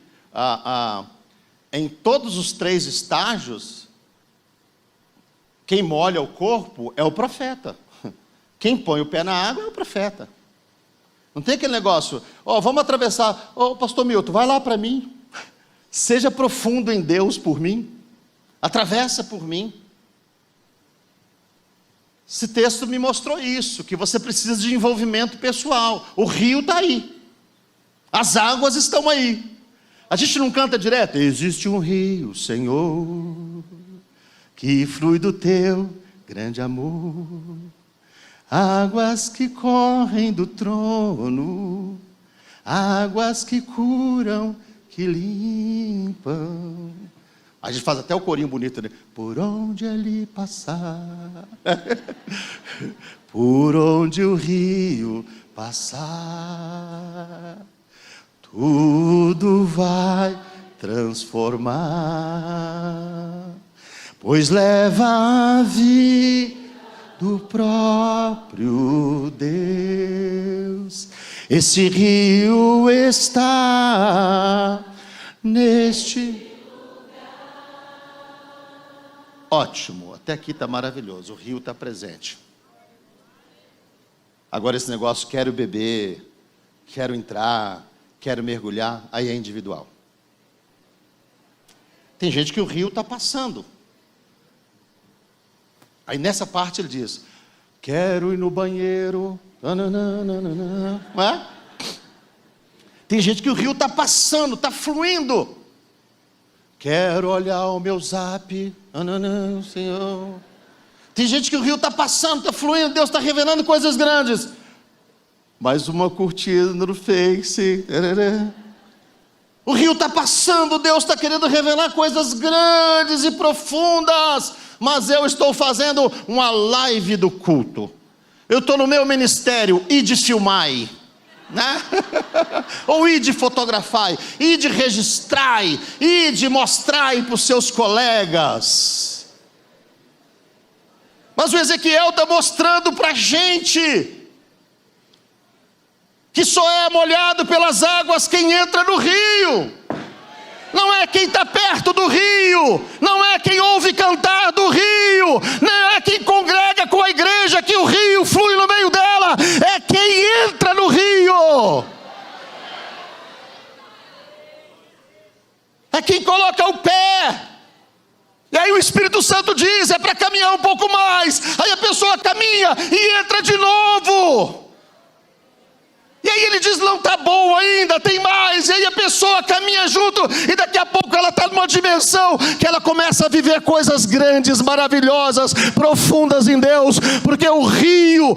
em todos os 3 estágios, quem molha o corpo é o profeta. Quem põe o pé na água é o profeta. Não tem aquele negócio, vamos atravessar, pastor Milton, vai lá para mim, seja profundo em Deus por mim, atravessa por mim. Esse texto me mostrou isso, que você precisa de envolvimento pessoal. O rio está aí, as águas estão aí. A gente não canta direto, existe um rio, Senhor, que flui do teu grande amor. Águas que correm do trono, águas que curam, que limpam. A gente faz até o corinho bonito, né? Por onde ele passar, por onde o rio passar, tudo vai transformar, pois leva a vida do próprio Deus. Esse rio está neste lugar. Ótimo, até aqui está maravilhoso, o rio está presente. Agora esse negócio, quero beber, quero entrar, quero mergulhar, aí é individual. Tem gente que o rio está passando. Aí nessa parte ele diz, quero ir no banheiro, não é? Tem gente que o rio está passando, está fluindo. Quero olhar o meu zap, Senhor. Tem gente que o rio está passando, está fluindo, Deus está revelando coisas grandes. Mais uma curtida no Face. O rio está passando, Deus está querendo revelar coisas grandes e profundas. Mas eu estou fazendo uma live do culto. Eu estou no meu ministério, ide filmai, né? Ou ide fotografai, ide registrai, ide mostrai para os seus colegas. Mas o Ezequiel está mostrando para a gente que só é molhado pelas águas quem entra no rio. Não é quem está perto do rio, não é quem ouve cantar do rio, não é quem congrega com a igreja que o rio flui no meio dela, é quem entra no rio. É quem coloca o pé. E aí o Espírito Santo diz, é para caminhar um pouco mais. Aí a pessoa caminha e entra de novo. E aí ele diz, não está bom ainda, tem mais. E aí a pessoa caminha junto, e daqui a pouco ela está numa dimensão que ela começa a viver coisas grandes, maravilhosas, profundas em Deus. Porque o rio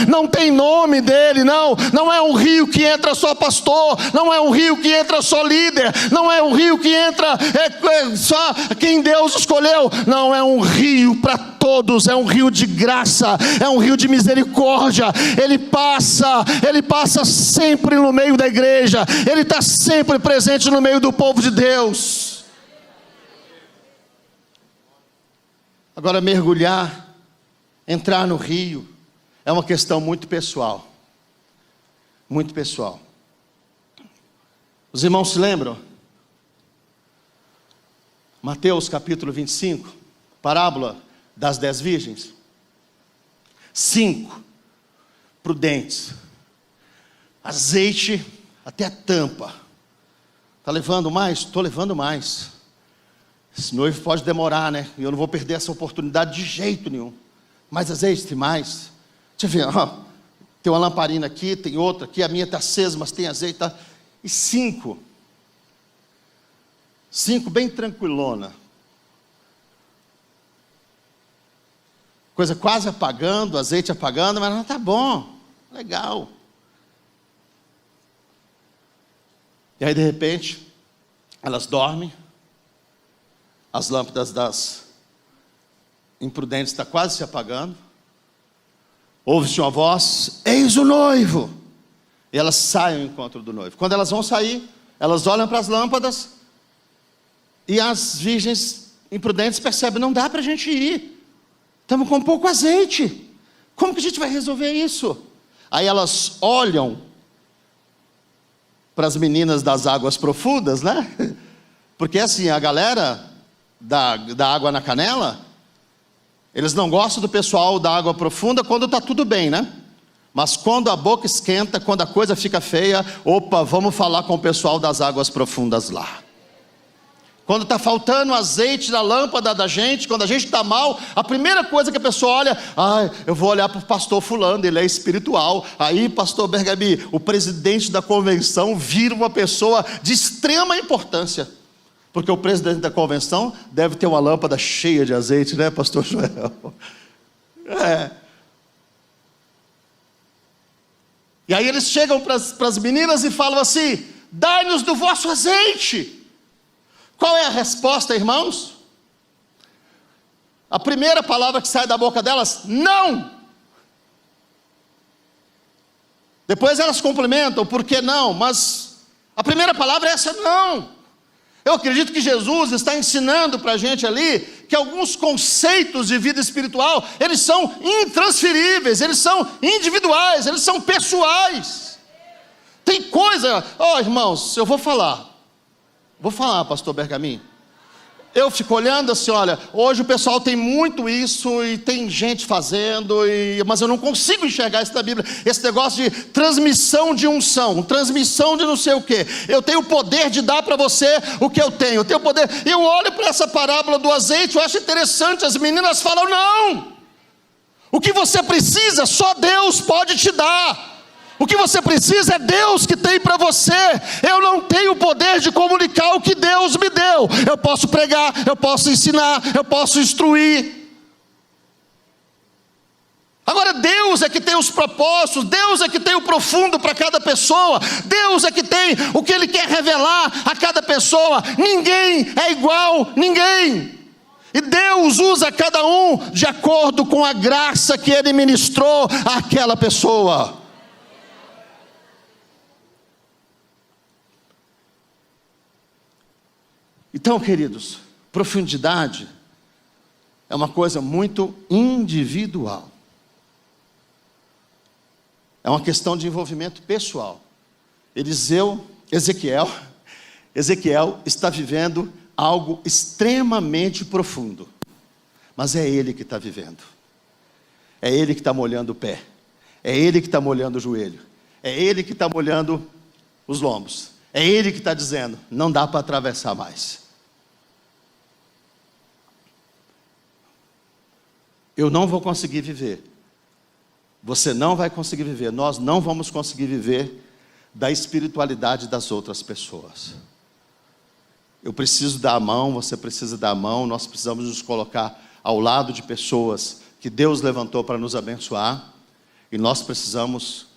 não tem nome dele, não é um rio que entra só pastor, não é um rio que entra só líder, não é um rio que entra só quem Deus escolheu. Não, é um rio para todos, é um rio de graça, é um rio de misericórdia. Ele passa sempre no meio da igreja, ele está sempre presente no meio do povo de Deus. Agora, mergulhar, entrar no rio, é uma questão muito pessoal. Muito pessoal. Os irmãos se lembram? Mateus capítulo 25, parábola das 10 virgens. 5 prudentes, azeite até a tampa. Está levando mais? Estou levando mais. Esse noivo pode demorar, né? E eu não vou perder essa oportunidade de jeito nenhum. Mais azeite, tem mais. Deixa eu ver, tem uma lamparina aqui, tem outra aqui, a minha está acesa, mas tem azeite. Tá. E 5 bem tranquilona. Coisa quase apagando, azeite apagando, mas não está bom, legal. E aí de repente, elas dormem, as lâmpadas das imprudentes estão quase se apagando, ouve-se uma voz, eis o noivo, e elas saem ao encontro do noivo. Quando elas vão sair, elas olham para as lâmpadas, e as virgens imprudentes percebem, não dá para a gente ir, estamos com pouco azeite, como que a gente vai resolver isso? Aí elas olham para as meninas das águas profundas, né? Porque assim, a galera da água na canela, eles não gostam do pessoal da água profunda quando está tudo bem, né? Mas quando a boca esquenta, quando a coisa fica feia, opa, vamos falar com o pessoal das águas profundas lá. Quando está faltando azeite na lâmpada da gente, quando a gente está mal, a primeira coisa que a pessoa olha, eu vou olhar para o pastor fulano, ele é espiritual. Aí, pastor Bergabi, o presidente da convenção vira uma pessoa de extrema importância. Porque o presidente da convenção deve ter uma lâmpada cheia de azeite, né, pastor Joel? E aí eles chegam para as meninas e falam assim: dai-nos do vosso azeite. Qual é a resposta, irmãos? A primeira palavra que sai da boca delas: não. Depois elas complementam, por que não? Mas a primeira palavra é essa: não. Eu acredito que Jesus está ensinando para a gente ali que alguns conceitos de vida espiritual, eles são intransferíveis, eles são individuais, eles são pessoais. Tem coisa, irmãos, eu vou falar, pastor Bergamin. Eu fico olhando assim, olha, hoje o pessoal tem muito isso e tem gente fazendo, mas eu não consigo enxergar isso na Bíblia. Esse negócio de transmissão de unção, transmissão de não sei o quê. Eu tenho o poder de dar para você o que eu tenho. Eu tenho o poder. Eu olho para essa parábola do azeite, eu acho interessante. As meninas falam: não. O que você precisa, só Deus pode te dar. O que você precisa é Deus que tem para você. Eu não tenho o poder de comunicar o que Deus me deu. Eu posso pregar, eu posso ensinar, eu posso instruir. Agora Deus é que tem os propósitos, Deus é que tem o profundo para cada pessoa, Deus é que tem o que Ele quer revelar a cada pessoa. Ninguém é igual, ninguém. E Deus usa cada um de acordo com a graça que Ele ministrou àquela pessoa. Então, queridos, profundidade é uma coisa muito individual. É uma questão de envolvimento pessoal. Ezequiel está vivendo algo extremamente profundo. Mas é ele que está vivendo. É ele que está molhando o pé. É ele que está molhando o joelho. É ele que está molhando os lombos. É ele que está dizendo: não dá para atravessar mais. Eu não vou conseguir viver. Você não vai conseguir viver. Nós não vamos conseguir viver da espiritualidade das outras pessoas. Eu preciso dar a mão, você precisa dar a mão. Nós precisamos nos colocar ao lado de pessoas que Deus levantou para nos abençoar. E nós precisamos...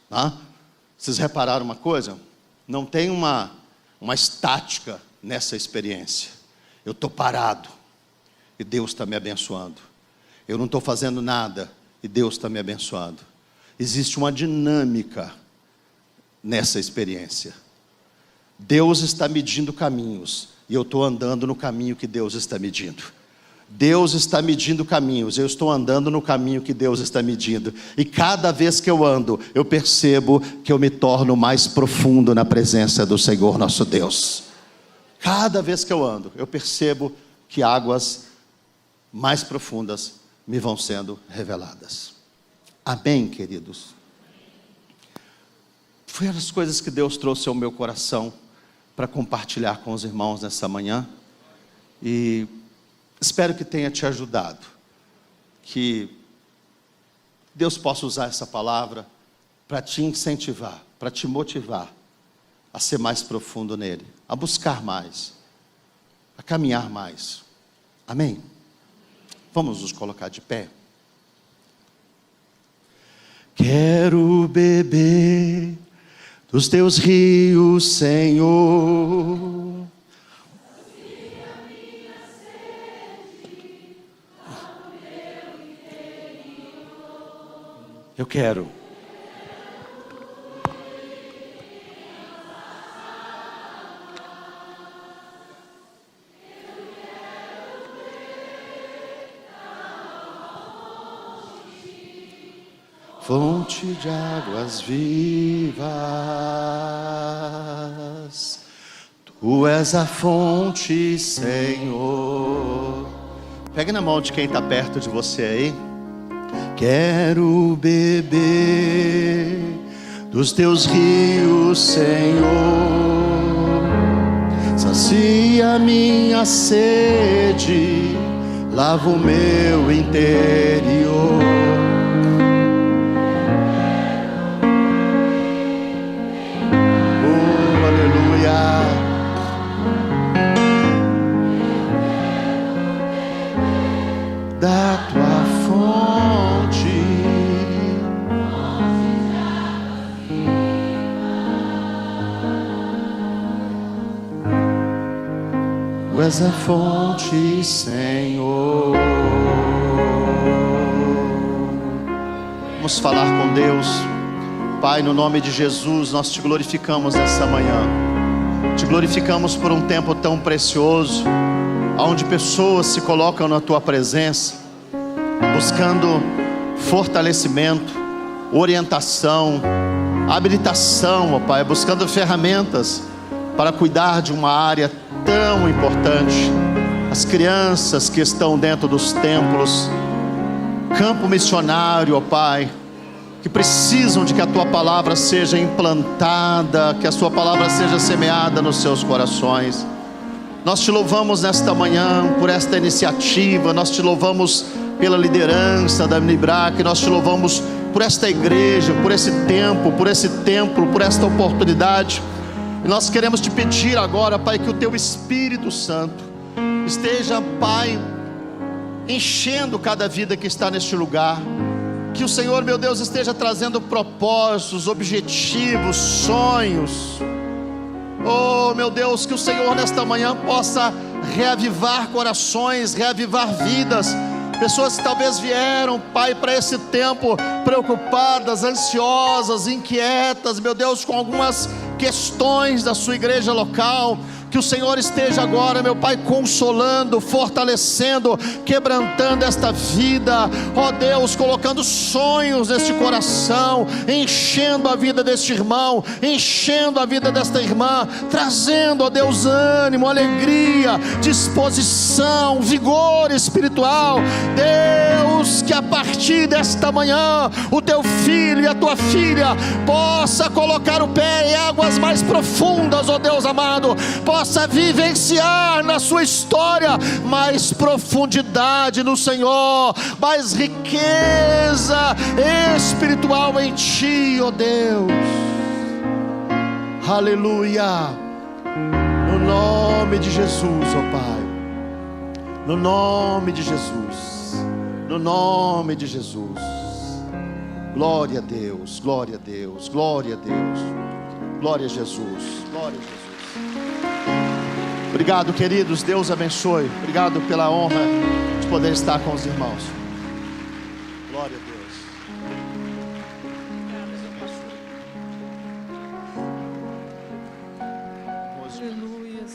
Vocês repararam uma coisa? Não tem uma estática nessa experiência. Eu estou parado e Deus está me abençoando. Eu não estou fazendo nada e Deus está me abençoando. Existe uma dinâmica nessa experiência. Deus está medindo caminhos e eu estou andando no caminho que Deus está medindo. Deus está medindo caminhos, eu estou andando no caminho que Deus está medindo. E cada vez que eu ando, eu percebo que eu me torno mais profundo na presença do Senhor nosso Deus. Cada vez que eu ando, eu percebo que águas mais profundas me vão sendo reveladas. Amém, queridos? Foi as coisas que Deus trouxe ao meu coração para compartilhar com os irmãos nessa manhã. E espero que tenha te ajudado. Que Deus possa usar essa palavra para te incentivar, para te motivar a ser mais profundo nele, a buscar mais, a caminhar mais. Amém? Vamos nos colocar de pé. Quero beber dos teus rios, Senhor. Eu quero. fonte de águas vivas. Tu és a fonte, Senhor. Pega na mão de quem está perto de você aí. Quero beber dos teus rios, Senhor. Sacia minha sede, lava o meu interior. Oh, aleluia. Da tua fonte, tu és a fonte, Senhor. Vamos falar com Deus. Pai, no nome de Jesus, nós te glorificamos nessa manhã. Te glorificamos por um tempo tão precioso, onde pessoas se colocam na tua presença, buscando fortalecimento, orientação, habilitação, ó Pai, buscando ferramentas para cuidar de uma área tão importante. As crianças que estão dentro dos templos, campo missionário, ó Pai, que precisam de que a tua palavra seja implantada, que a sua palavra seja semeada nos seus corações. Nós te louvamos nesta manhã por esta iniciativa, nós te louvamos pela liderança da Mnibrac, nós te louvamos por esta igreja, por esse tempo, por esse templo, por esta oportunidade. E nós queremos te pedir agora, Pai, que o teu Espírito Santo esteja, Pai, enchendo cada vida que está neste lugar. Que o Senhor, meu Deus, esteja trazendo propósitos, objetivos, sonhos. Oh, meu Deus, que o Senhor nesta manhã possa reavivar corações, reavivar vidas. Pessoas que talvez vieram, Pai, para esse tempo preocupadas, ansiosas, inquietas, meu Deus, com algumas questões da sua igreja local. Que o Senhor esteja agora, meu Pai, consolando, fortalecendo, quebrantando esta vida, ó Deus, colocando sonhos neste coração, enchendo a vida deste irmão, enchendo a vida desta irmã, trazendo, ó Deus, ânimo, alegria, disposição, vigor espiritual. Deus, que a partir desta manhã o teu filho e a tua filha possa colocar o pé em águas mais profundas, ó Deus amado, possa vivenciar na sua história mais profundidade no Senhor, mais riqueza espiritual em ti, ó Deus. Aleluia. No nome de Jesus, ó Pai, no nome de Jesus, no nome de Jesus. Glória a Deus, glória a Deus, glória a Deus, glória a Jesus, glória a Jesus. Obrigado, queridos, Deus abençoe. Obrigado pela honra de poder estar com os irmãos. Glória a Deus. Aleluia.